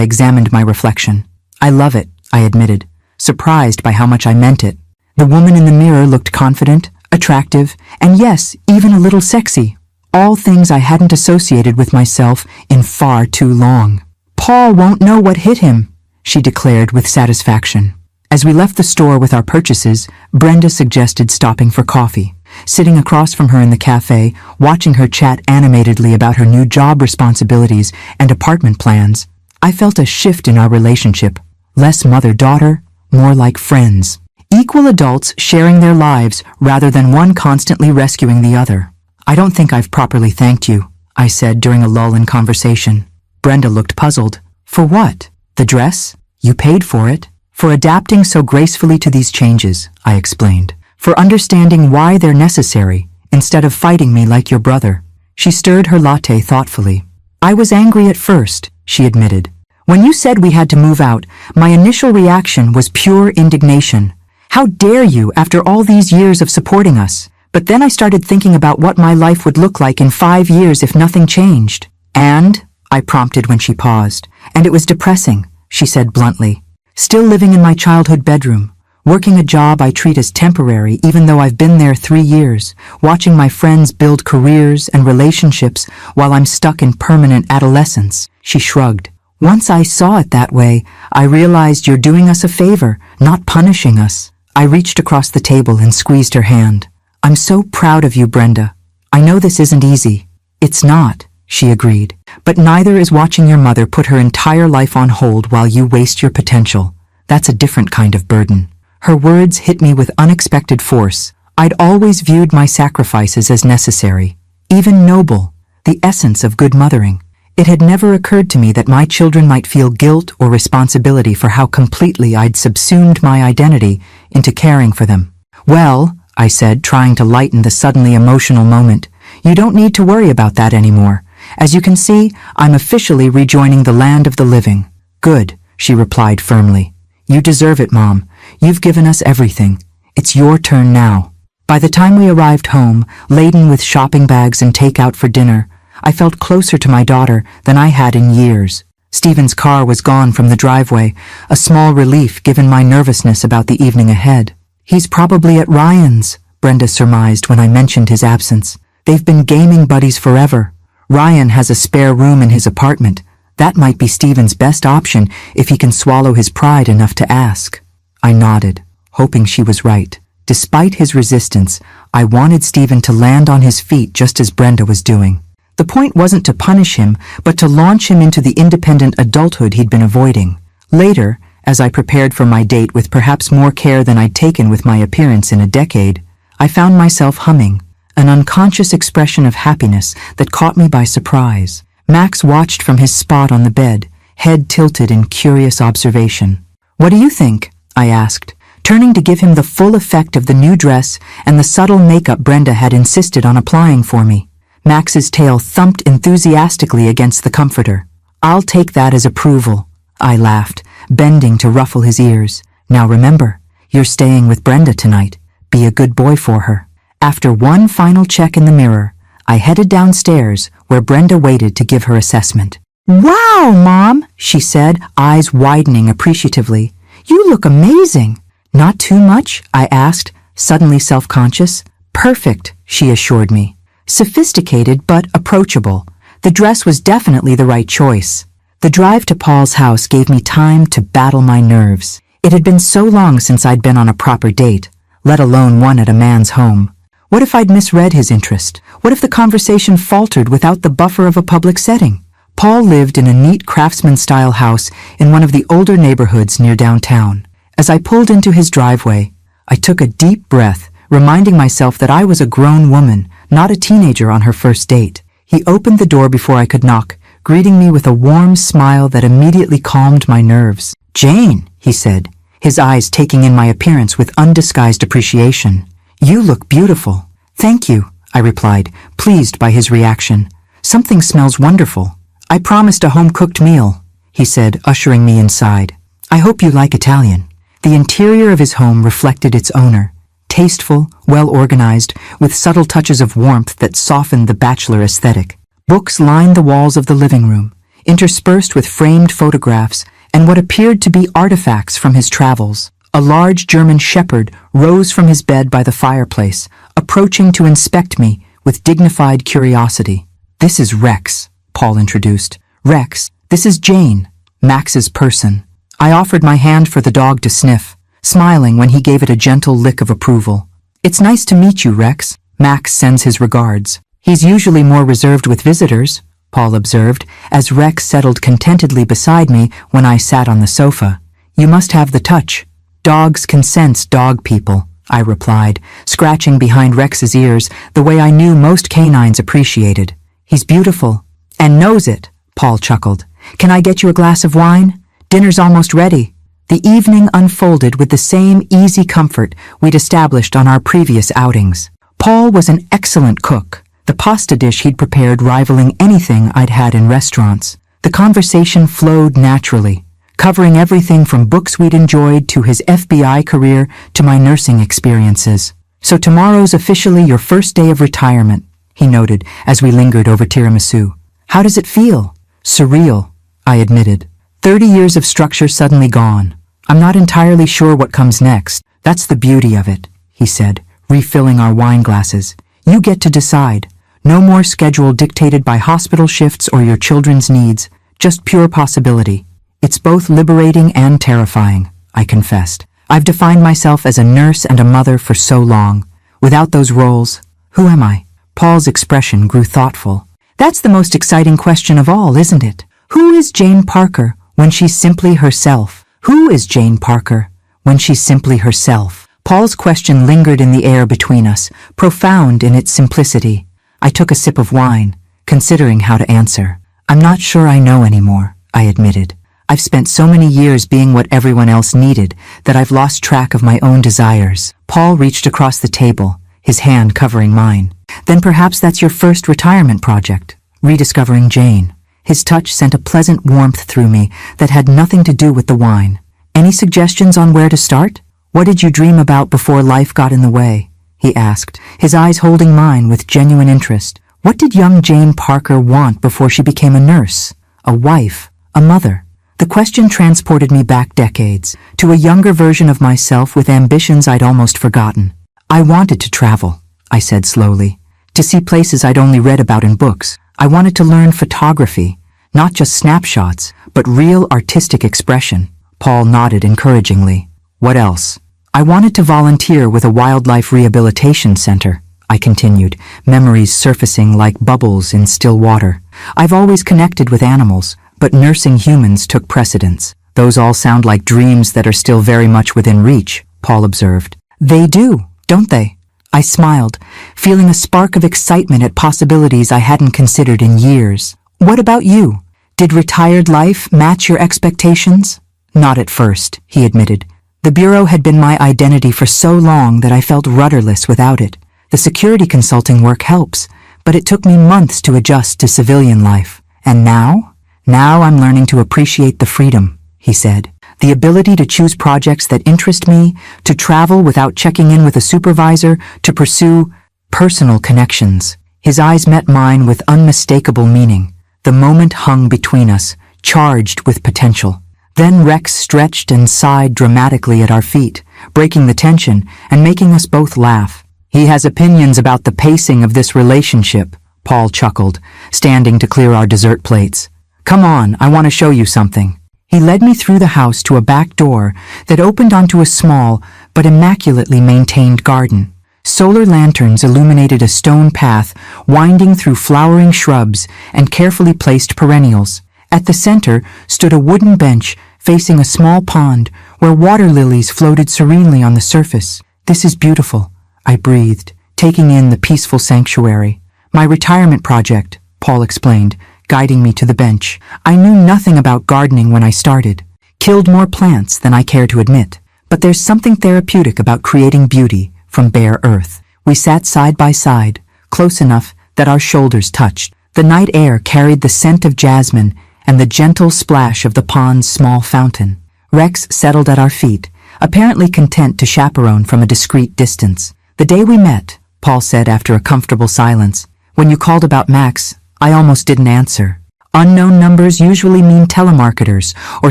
examined my reflection. "I love it," I admitted, surprised by how much I meant it. The woman in the mirror looked confident, attractive, and yes, even a little sexy. All things I hadn't associated with myself in far too long. "Paul won't know what hit him," she declared with satisfaction. As we left the store with our purchases, Brenda suggested stopping for coffee. Sitting across from her in the cafe, watching her chat animatedly about her new job responsibilities and apartment plans, I felt a shift in our relationship. Less mother-daughter, more like friends. Equal adults sharing their lives rather than one constantly rescuing the other. "I don't think I've properly thanked you," I said during a lull in conversation. Brenda looked puzzled. "For what? The dress? You paid for it." "For adapting so gracefully to these changes," I explained. "For understanding why they're necessary, instead of fighting me like your brother." She stirred her latte thoughtfully. "I was angry at first," she admitted. "When you said we had to move out, my initial reaction was pure indignation. How dare you after all these years of supporting us? But then I started thinking about what my life would look like in 5 years if nothing changed." "And?" I prompted when she paused. "And it was depressing," she said bluntly. "Still living in my childhood bedroom, working a job I treat as temporary even though I've been there 3 years, watching my friends build careers and relationships while I'm stuck in permanent adolescence." She shrugged. "Once I saw it that way, I realized you're doing us a favor, not punishing us." I reached across the table and squeezed her hand. "I'm so proud of you, Brenda. I know this isn't easy." "It's not," she agreed. "But neither is watching your mother put her entire life on hold while you waste your potential. That's a different kind of burden." Her words hit me with unexpected force. I'd always viewed my sacrifices as necessary, even noble, the essence of good mothering. It had never occurred to me that my children might feel guilt or responsibility for how completely I'd subsumed my identity into caring for them. "Well," I said, trying to lighten the suddenly emotional moment, "you don't need to worry about that anymore. As you can see, I'm officially rejoining the land of the living." "Good," she replied firmly. "You deserve it, Mom. You've given us everything. It's your turn now." By the time we arrived home, laden with shopping bags and takeout for dinner, I felt closer to my daughter than I had in years. Stephen's car was gone from the driveway, a small relief given my nervousness about the evening ahead. "He's probably at Ryan's," Brenda surmised when I mentioned his absence. "They've been gaming buddies forever. Ryan has a spare room in his apartment. That might be Stephen's best option if he can swallow his pride enough to ask." I nodded, hoping she was right. Despite his resistance, I wanted Stephen to land on his feet just as Brenda was doing. The point wasn't to punish him, but to launch him into the independent adulthood he'd been avoiding. Later, as I prepared for my date with perhaps more care than I'd taken with my appearance in a decade, I found myself humming, an unconscious expression of happiness that caught me by surprise. Max watched from his spot on the bed, head tilted in curious observation. "What do you think?" I asked, turning to give him the full effect of the new dress and the subtle makeup Brenda had insisted on applying for me. Max's tail thumped enthusiastically against the comforter. "I'll take that as approval," I laughed, bending to ruffle his ears. "Now remember, you're staying with Brenda tonight. Be a good boy for her." After one final check in the mirror, I headed downstairs where Brenda waited to give her assessment. "Wow, Mom," she said, eyes widening appreciatively. "You look amazing." "Not too much?" I asked, suddenly self-conscious. "Perfect," she assured me. Sophisticated but approachable. The dress was definitely the right choice. The drive to Paul's house gave me time to battle my nerves. It had been so long since I'd been on a proper date, let alone one at a man's home. What if I'd misread his interest? What if the conversation faltered without the buffer of a public setting? Paul lived in a neat craftsman-style house in one of the older neighborhoods near downtown. As I pulled into his driveway, I took a deep breath, reminding myself that I was a grown woman, not a teenager on her first date. He opened the door before I could knock, greeting me with a warm smile that immediately calmed my nerves. "Jane," he said, his eyes taking in my appearance with undisguised appreciation. "You look beautiful." "Thank you," I replied, pleased by his reaction. "Something smells wonderful." "I promised a home-cooked meal," he said, ushering me inside. "I hope you like Italian." The interior of his home reflected its owner. Tasteful, well-organized, with subtle touches of warmth that softened the bachelor aesthetic. Books lined the walls of the living room, interspersed with framed photographs and what appeared to be artifacts from his travels. A large German shepherd rose from his bed by the fireplace, approaching to inspect me with dignified curiosity. "This is Rex," Paul introduced. "Rex, this is Jane, Max's person." I offered my hand for the dog to sniff, smiling when he gave it a gentle lick of approval. "It's nice to meet you, Rex. Max sends his regards." "He's usually more reserved with visitors," Paul observed, as Rex settled contentedly beside me when I sat on the sofa. "You must have the touch." "Dogs can sense dog people," I replied, scratching behind Rex's ears the way I knew most canines appreciated. "He's beautiful." "And knows it," Paul chuckled. "Can I get you a glass of wine? Dinner's almost ready." The evening unfolded with the same easy comfort we'd established on our previous outings. Paul was an excellent cook, the pasta dish he'd prepared rivaling anything I'd had in restaurants. The conversation flowed naturally, covering everything from books we'd enjoyed to his FBI career to my nursing experiences. "So tomorrow's officially your first day of retirement," he noted as we lingered over tiramisu. "How does it feel?" "Surreal," I admitted. 30 years of structure suddenly gone. "I'm not entirely sure what comes next. That's the beauty of it," he said, refilling our wine glasses. "You get to decide. No more schedule dictated by hospital shifts or your children's needs, just pure possibility." "It's both liberating and terrifying," I confessed. "I've defined myself as a nurse and a mother for so long. Without those roles, who am I?" Paul's expression grew thoughtful. "That's the most exciting question of all, isn't it? Who is Jane Parker when she's simply herself? Who is Jane Parker when she's simply herself?" Paul's question lingered in the air between us, profound in its simplicity. I took a sip of wine, considering how to answer. "I'm not sure I know anymore," I admitted. "I've spent so many years being what everyone else needed that I've lost track of my own desires." Paul reached across the table, his hand covering mine. "Then perhaps that's your first retirement project, rediscovering Jane." His touch sent a pleasant warmth through me that had nothing to do with the wine. "Any suggestions on where to start? What did you dream about before life got in the way?" he asked, his eyes holding mine with genuine interest. What did young Jane Parker want before she became a nurse, a wife, a mother? The question transported me back decades, to a younger version of myself with ambitions I'd almost forgotten. "I wanted to travel," I said slowly, "to see places I'd only read about in books. I wanted to learn photography, not just snapshots, but real artistic expression." Paul nodded encouragingly. "What else?" "I wanted to volunteer with a wildlife rehabilitation center," I continued, memories surfacing like bubbles in still water. "I've always connected with animals, but nursing humans took precedence." "Those all sound like dreams that are still very much within reach," Paul observed. "They do, don't they?" I smiled, feeling a spark of excitement at possibilities I hadn't considered in years. "What about you? Did retired life match your expectations?" "Not at first," he admitted. "The bureau had been my identity for so long that I felt rudderless without it. The security consulting work helps, but it took me months to adjust to civilian life. And now? Now I'm learning to appreciate the freedom," he said. "The ability to choose projects that interest me, to travel without checking in with a supervisor, to pursue personal connections." His eyes met mine with unmistakable meaning. The moment hung between us, charged with potential. Then Rex stretched and sighed dramatically at our feet, breaking the tension and making us both laugh. "He has opinions about the pacing of this relationship," Paul chuckled, standing to clear our dessert plates. "Come on, I want to show you something." He led me through the house to a back door that opened onto a small but immaculately maintained garden. Solar lanterns illuminated a stone path winding through flowering shrubs and carefully placed perennials. At the center stood a wooden bench facing a small pond where water lilies floated serenely on the surface. "This is beautiful," I breathed, taking in the peaceful sanctuary. "My retirement project," Paul explained, guiding me to the bench. I knew nothing about gardening when I started. Killed more plants than I care to admit. But there's something therapeutic about creating beauty from bare earth. We sat side by side, close enough that our shoulders touched. The night air carried the scent of jasmine and the gentle splash of the pond's small fountain. Rex settled at our feet, apparently content to chaperone from a discreet distance. "The day we met," Paul said after a comfortable silence, "when you called about Max, I almost didn't answer. Unknown numbers usually mean telemarketers or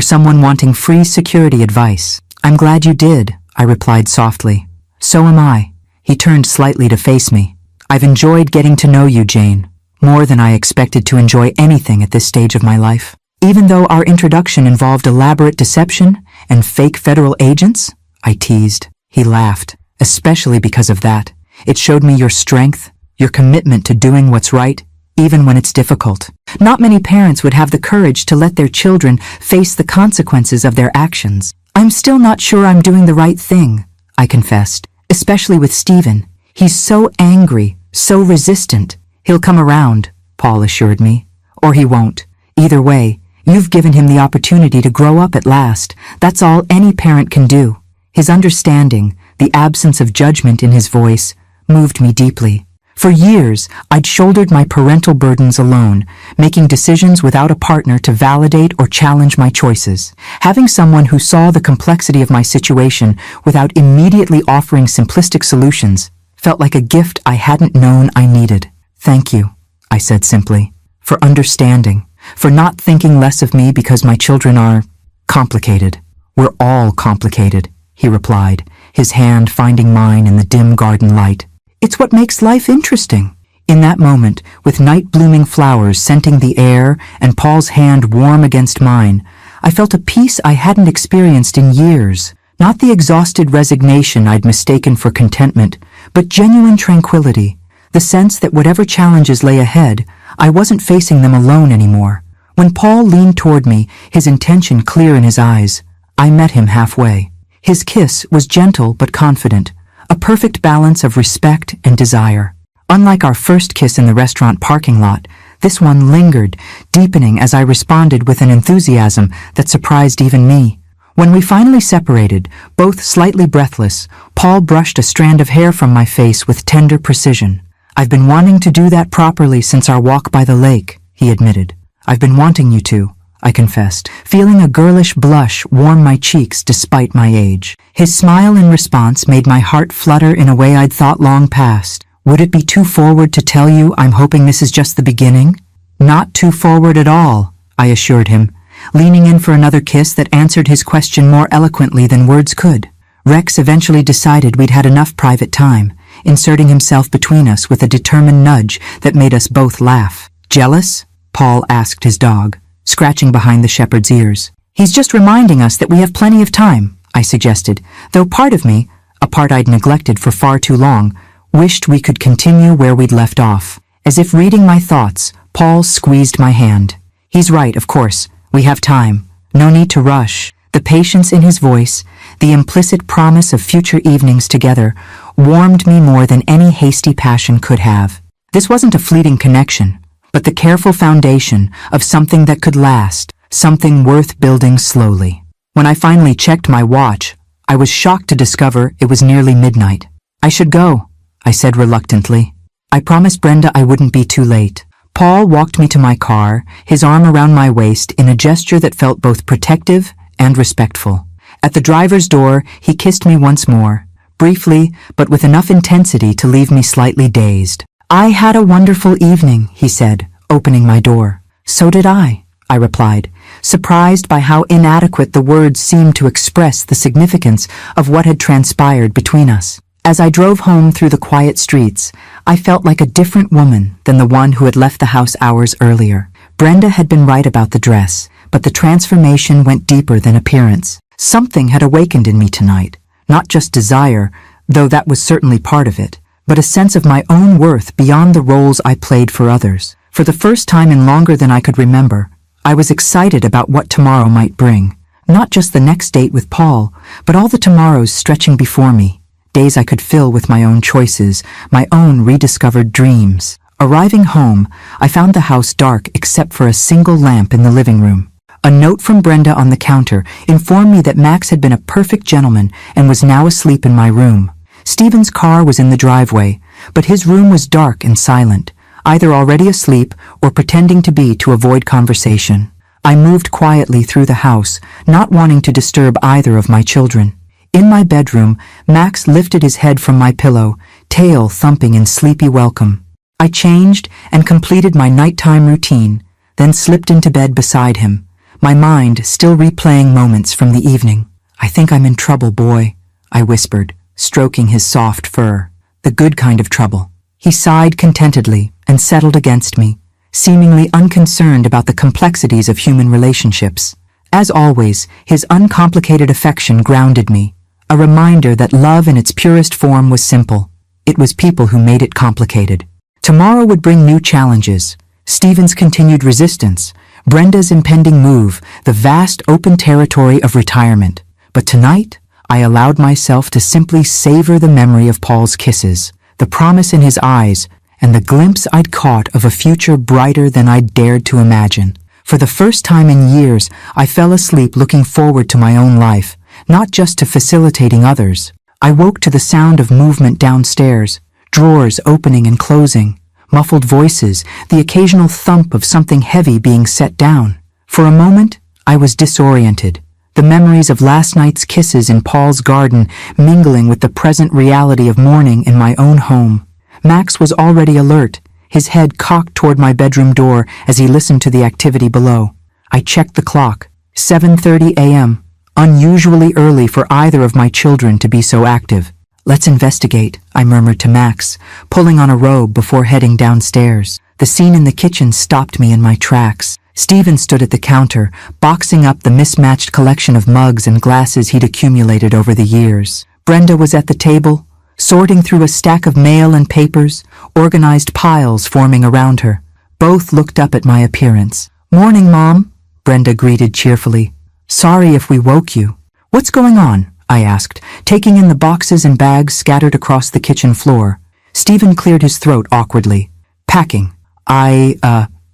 someone wanting free security advice. I'm glad you did, I replied softly. So am I. He turned slightly to face me. I've enjoyed getting to know you, Jane, more than I expected to enjoy anything at this stage of my life. Even though our introduction involved elaborate deception and fake federal agents, I teased. He laughed, especially because of that. It showed me your strength, your commitment to doing what's right, even when it's difficult. Not many parents would have the courage to let their children face the consequences of their actions. I'm still not sure I'm doing the right thing, I confessed, especially with Stephen. He's so angry, so resistant. He'll come around, Paul assured me. Or he won't. Either way, you've given him the opportunity to grow up at last. That's all any parent can do. His understanding, the absence of judgment in his voice, moved me deeply. For years, I'd shouldered my parental burdens alone, making decisions without a partner to validate or challenge my choices. Having someone who saw the complexity of my situation without immediately offering simplistic solutions felt like a gift I hadn't known I needed. Thank you, I said simply, for understanding, for not thinking less of me because my children are complicated. We're all complicated, he replied, his hand finding mine in the dim garden light. It's what makes life interesting. In that moment, with night-blooming flowers scenting the air and Paul's hand warm against mine, I felt a peace I hadn't experienced in years. Not the exhausted resignation I'd mistaken for contentment, but genuine tranquility, the sense that whatever challenges lay ahead, I wasn't facing them alone anymore. When Paul leaned toward me, his intention clear in his eyes, I met him halfway. His kiss was gentle but confident, a perfect balance of respect and desire. Unlike our first kiss in the restaurant parking lot, this one lingered, deepening as I responded with an enthusiasm that surprised even me. When we finally separated, both slightly breathless, Paul brushed a strand of hair from my face with tender precision. I've been wanting to do that properly since our walk by the lake, he admitted. I've been wanting you to, I confessed, feeling a girlish blush warm my cheeks despite my age. His smile in response made my heart flutter in a way I'd thought long past. Would it be too forward to tell you I'm hoping this is just the beginning? Not too forward at all, I assured him, leaning in for another kiss that answered his question more eloquently than words could. Rex eventually decided we'd had enough private time, inserting himself between us with a determined nudge that made us both laugh. Jealous? Paul asked his dog, scratching behind the shepherd's ears. He's just reminding us that we have plenty of time, I suggested, though part of me, a part I'd neglected for far too long, wished we could continue where we'd left off. As if reading my thoughts, Paul squeezed my hand. He's right, of course. We have time. No need to rush. The patience in his voice, the implicit promise of future evenings together, warmed me more than any hasty passion could have. This wasn't a fleeting connection, but the careful foundation of something that could last, something worth building slowly. When I finally checked my watch, I was shocked to discover it was nearly midnight. I should go, I said reluctantly. I promised Brenda I wouldn't be too late. Paul walked me to my car, his arm around my waist in a gesture that felt both protective and respectful. At the driver's door, he kissed me once more, briefly, but with enough intensity to leave me slightly dazed. I had a wonderful evening, he said, opening my door. So did I replied, surprised by how inadequate the words seemed to express the significance of what had transpired between us. As I drove home through the quiet streets, I felt like a different woman than the one who had left the house hours earlier. Brenda had been right about the dress, but the transformation went deeper than appearance. Something had awakened in me tonight, not just desire, though that was certainly part of it, but a sense of my own worth beyond the roles I played for others. For the first time in longer than I could remember, I was excited about what tomorrow might bring. Not just the next date with Paul, but all the tomorrows stretching before me. Days I could fill with my own choices, my own rediscovered dreams. Arriving home, I found the house dark except for a single lamp in the living room. A note from Brenda on the counter informed me that Max had been a perfect gentleman and was now asleep in my room. Stephen's car was in the driveway, but his room was dark and silent, either already asleep or pretending to be to avoid conversation. I moved quietly through the house, not wanting to disturb either of my children. In my bedroom, Max lifted his head from my pillow, tail thumping in sleepy welcome. I changed and completed my nighttime routine, then slipped into bed beside him, my mind still replaying moments from the evening. "I think I'm in trouble, boy," I whispered, stroking his soft fur. "The good kind of trouble." He sighed contentedly and settled against me, seemingly unconcerned about the complexities of human relationships. As always, his uncomplicated affection grounded me, a reminder that love in its purest form was simple. It was people who made it complicated. Tomorrow would bring new challenges: Stephen's continued resistance, Brenda's impending move, the vast open territory of retirement. But tonight, I allowed myself to simply savor the memory of Paul's kisses, the promise in his eyes, and the glimpse I'd caught of a future brighter than I'd dared to imagine. For the first time in years, I fell asleep looking forward to my own life, not just to facilitating others. I woke to the sound of movement downstairs, drawers opening and closing, muffled voices, the occasional thump of something heavy being set down. For a moment, I was disoriented, the memories of last night's kisses in Paul's garden mingling with the present reality of morning in my own home. Max was already alert, his head cocked toward my bedroom door as he listened to the activity below. I checked the clock. 7:30 a.m., unusually early for either of my children to be so active. "Let's investigate," I murmured to Max, pulling on a robe before heading downstairs. The scene in the kitchen stopped me in my tracks. Stephen stood at the counter, boxing up the mismatched collection of mugs and glasses he'd accumulated over the years. Brenda was at the table, sorting through a stack of mail and papers, organized piles forming around her. Both looked up at my appearance. "Morning, Mom," Brenda greeted cheerfully. "Sorry if we woke you." "What's going on?" I asked, taking in the boxes and bags scattered across the kitchen floor. Stephen cleared his throat awkwardly. "Packing. I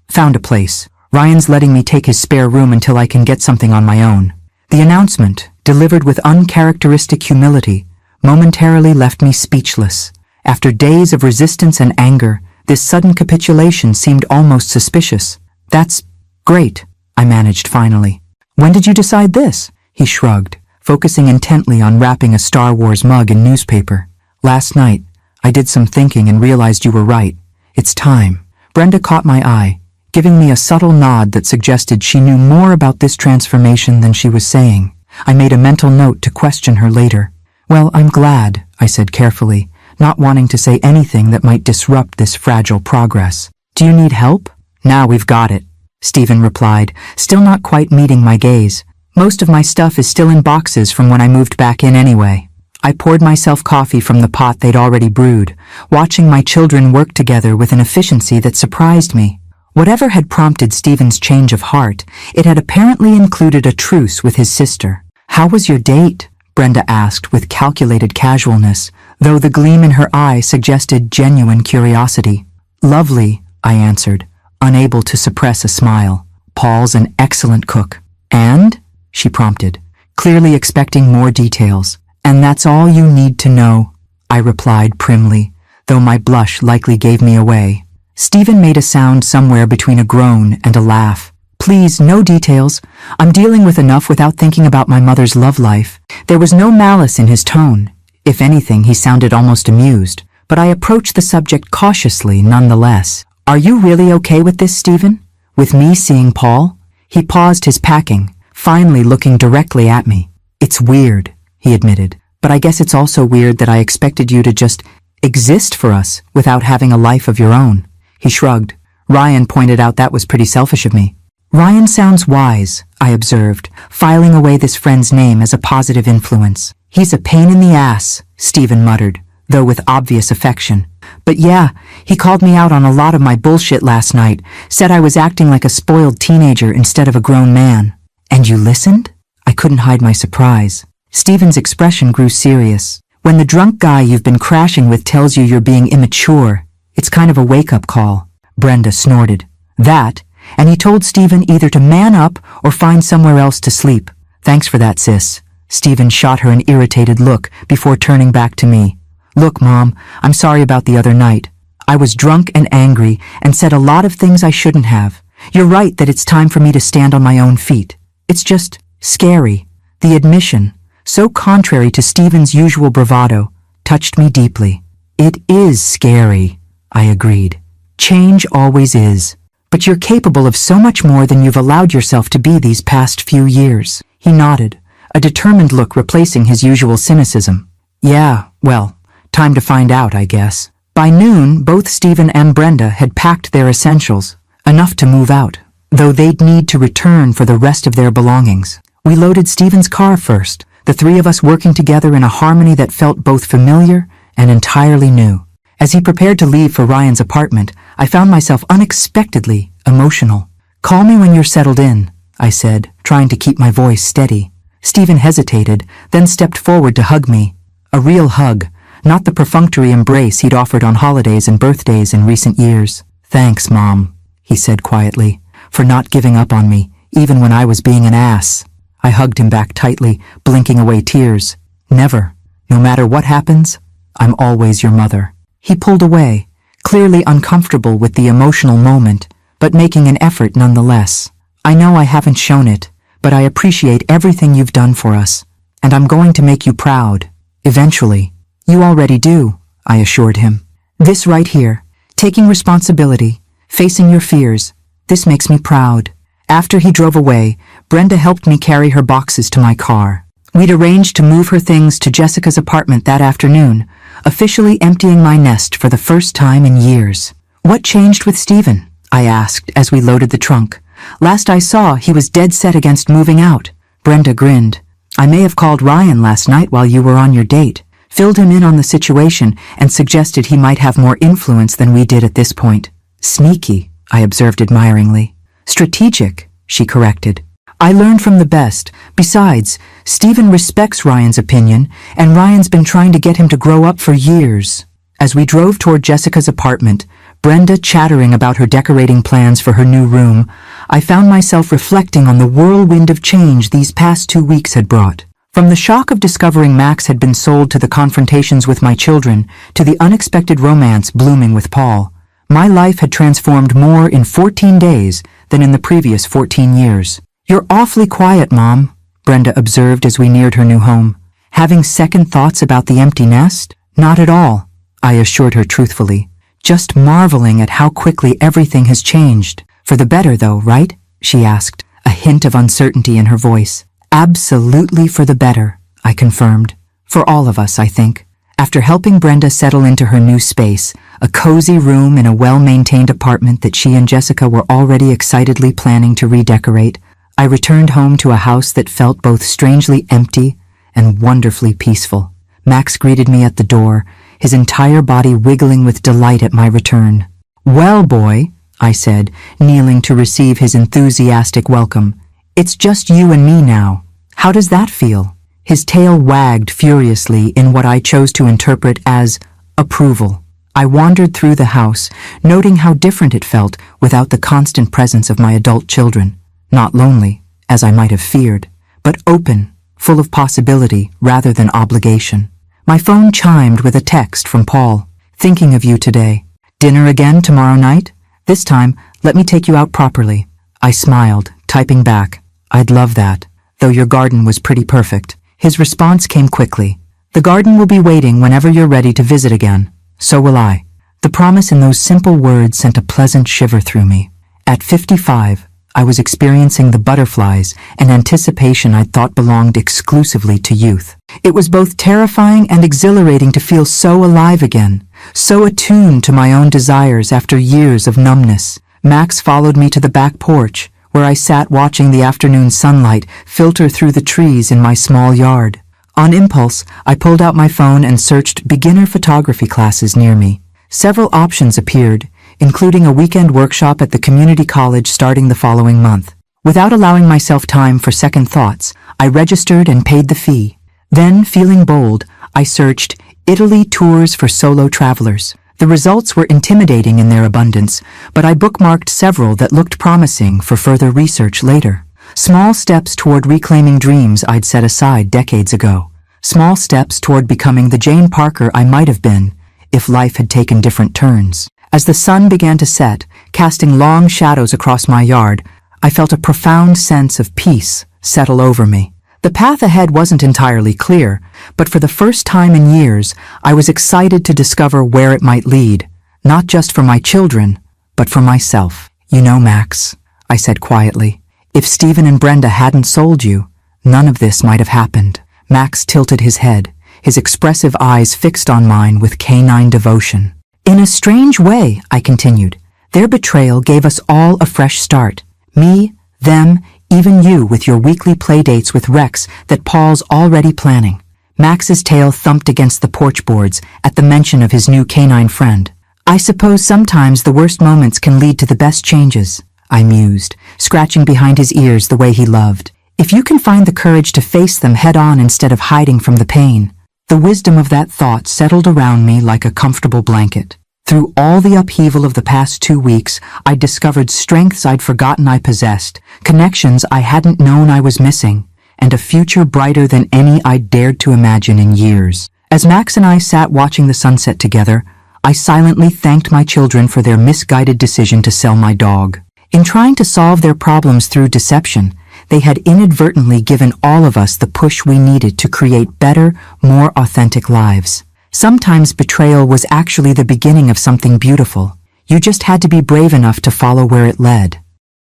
found a place. Ryan's letting me take his spare room until I can get something on my own." The announcement, delivered with uncharacteristic humility, momentarily left me speechless. After days of resistance and anger, this sudden capitulation seemed almost suspicious. "That's great," I managed finally. "When did you decide this?" He shrugged, focusing intently on wrapping a Star Wars mug in newspaper. "Last night, I did some thinking and realized you were right. It's time." Brenda caught my eye, giving me a subtle nod that suggested she knew more about this transformation than she was saying. I made a mental note to question her later. "Well, I'm glad," I said carefully, not wanting to say anything that might disrupt this fragile progress. "Do you need help?" "Now we've got it," Stephen replied, still not quite meeting my gaze. "Most of my stuff is still in boxes from when I moved back in anyway." I poured myself coffee from the pot they'd already brewed, watching my children work together with an efficiency that surprised me. Whatever had prompted Stephen's change of heart, it had apparently included a truce with his sister. "How was your date?" Brenda asked with calculated casualness, though the gleam in her eye suggested genuine curiosity. "Lovely," I answered, unable to suppress a smile. "Paul's an excellent cook." "And?" she prompted, clearly expecting more details. "And that's all you need to know," I replied primly, though my blush likely gave me away. Stephen made a sound somewhere between a groan and a laugh. "Please, no details. I'm dealing with enough without thinking about my mother's love life." There was no malice in his tone. If anything, he sounded almost amused, but I approached the subject cautiously nonetheless. "Are you really okay with this, Stephen? With me seeing Paul?" He paused his packing, finally looking directly at me. "It's weird," he admitted, "but I guess it's also weird that I expected you to just exist for us without having a life of your own." He shrugged. "Ryan pointed out that was pretty selfish of me." "Ryan sounds wise," I observed, filing away this friend's name as a positive influence. "He's a pain in the ass," Stephen muttered, though with obvious affection. "But yeah, he called me out on a lot of my bullshit last night, said I was acting like a spoiled teenager instead of a grown man." "And you listened?" I couldn't hide my surprise. Stephen's expression grew serious. "When the drunk guy you've been crashing with tells you you're being immature, it's kind of a wake-up call." Brenda snorted. "That, and he told Stephen either to man up or find somewhere else to sleep." "Thanks for that, sis." Stephen shot her an irritated look before turning back to me. "Look, Mom, I'm sorry about the other night. I was drunk and angry and said a lot of things I shouldn't have. You're right that it's time for me to stand on my own feet. It's just scary." The admission, so contrary to Stephen's usual bravado, touched me deeply. "It is scary," I agreed. "Change always is. But you're capable of so much more than you've allowed yourself to be these past few years." He nodded, a determined look replacing his usual cynicism. Yeah, well, time to find out, I guess. By noon, both Stephen and Brenda had packed their essentials, enough to move out, though they'd need to return for the rest of their belongings. We loaded Stephen's car first, the three of us working together in a harmony that felt both familiar and entirely new. As he prepared to leave for Ryan's apartment, I found myself unexpectedly emotional. "Call me when you're settled in," I said, trying to keep my voice steady. Stephen hesitated, then stepped forward to hug me. A real hug, not the perfunctory embrace he'd offered on holidays and birthdays in recent years. "Thanks, Mom," he said quietly, "for not giving up on me, even when I was being an ass." I hugged him back tightly, blinking away tears. "Never. No matter what happens, I'm always your mother." He pulled away, clearly uncomfortable with the emotional moment, but making an effort nonetheless. "I know I haven't shown it, but I appreciate everything you've done for us, and I'm going to make you proud. Eventually." "You already do," I assured him. "This right here, taking responsibility, facing your fears, this makes me proud." After he drove away, Brenda helped me carry her boxes to my car. We'd arranged to move her things to Jessica's apartment that afternoon, officially emptying my nest for the first time in years. "What changed with Stephen?" I asked as we loaded the trunk. "Last I saw, he was dead set against moving out." Brenda grinned. "I may have called Ryan last night while you were on your date, filled him in on the situation, and suggested he might have more influence than we did at this point." "Sneaky," I observed admiringly. "Strategic," she corrected. "I learned from the best. Besides, Stephen respects Ryan's opinion, and Ryan's been trying to get him to grow up for years." As we drove toward Jessica's apartment, Brenda chattering about her decorating plans for her new room, I found myself reflecting on the whirlwind of change these past 2 weeks had brought. From the shock of discovering Max had been sold to the confrontations with my children, to the unexpected romance blooming with Paul, my life had transformed more in 14 days than in the previous 14 years. "You're awfully quiet, Mom," Brenda observed as we neared her new home. "Having second thoughts about the empty nest?" "Not at all," I assured her truthfully. "Just marveling at how quickly everything has changed. For the better, though, right?" she asked, a hint of uncertainty in her voice. "Absolutely for the better," I confirmed. "For all of us, I think." After helping Brenda settle into her new space, a cozy room in a well-maintained apartment that she and Jessica were already excitedly planning to redecorate, I returned home to a house that felt both strangely empty and wonderfully peaceful. Max greeted me at the door, his entire body wiggling with delight at my return. "Well, boy," I said, kneeling to receive his enthusiastic welcome, "it's just you and me now. How does that feel?" His tail wagged furiously in what I chose to interpret as approval. I wandered through the house, noting how different it felt without the constant presence of my adult children. Not lonely, as I might have feared, but open, full of possibility rather than obligation. My phone chimed with a text from Paul. "Thinking of you today. Dinner again tomorrow night? This time, let me take you out properly." I smiled, typing back, "I'd love that, though your garden was pretty perfect." His response came quickly. "The garden will be waiting whenever you're ready to visit again. So will I." The promise in those simple words sent a pleasant shiver through me. At 55, I was experiencing the butterflies and anticipation I'd thought belonged exclusively to youth. It was both terrifying and exhilarating to feel so alive again, so attuned to my own desires after years of numbness. Max followed me to the back porch, where I sat watching the afternoon sunlight filter through the trees in my small yard. On impulse, I pulled out my phone and searched beginner photography classes near me. Several options appeared, including a weekend workshop at the community college starting the following month. Without allowing myself time for second thoughts, I registered and paid the fee. Then, feeling bold, I searched Italy tours for solo travelers. The results were intimidating in their abundance, but I bookmarked several that looked promising for further research later. Small steps toward reclaiming dreams I'd set aside decades ago. Small steps toward becoming the Jane Parker I might have been, if life had taken different turns. As the sun began to set, casting long shadows across my yard, I felt a profound sense of peace settle over me. The path ahead wasn't entirely clear, but for the first time in years, I was excited to discover where it might lead, not just for my children, but for myself. "You know, Max," I said quietly, "if Stephen and Brenda hadn't sold you, none of this might have happened. Max tilted his head, his expressive eyes fixed on mine with canine devotion. In a strange way, I continued, their betrayal gave us all a fresh start. Me, them, even you with your weekly playdates with Rex that Paul's already planning. Max's tail thumped against the porch boards at the mention of his new canine friend. I suppose sometimes the worst moments can lead to the best changes, I mused, scratching behind his ears the way he loved. If you can find the courage to face them head-on instead of hiding from the pain. The wisdom of that thought settled around me like a comfortable blanket. Through all the upheaval of the past 2 weeks, I discovered strengths I'd forgotten I possessed, connections I hadn't known I was missing, and a future brighter than any I'd dared to imagine in years. As Max and I sat watching the sunset together, I silently thanked my children for their misguided decision to sell my dog. In trying to solve their problems through deception, they had inadvertently given all of us the push we needed to create better, more authentic lives. Sometimes betrayal was actually the beginning of something beautiful. You just had to be brave enough to follow where it led.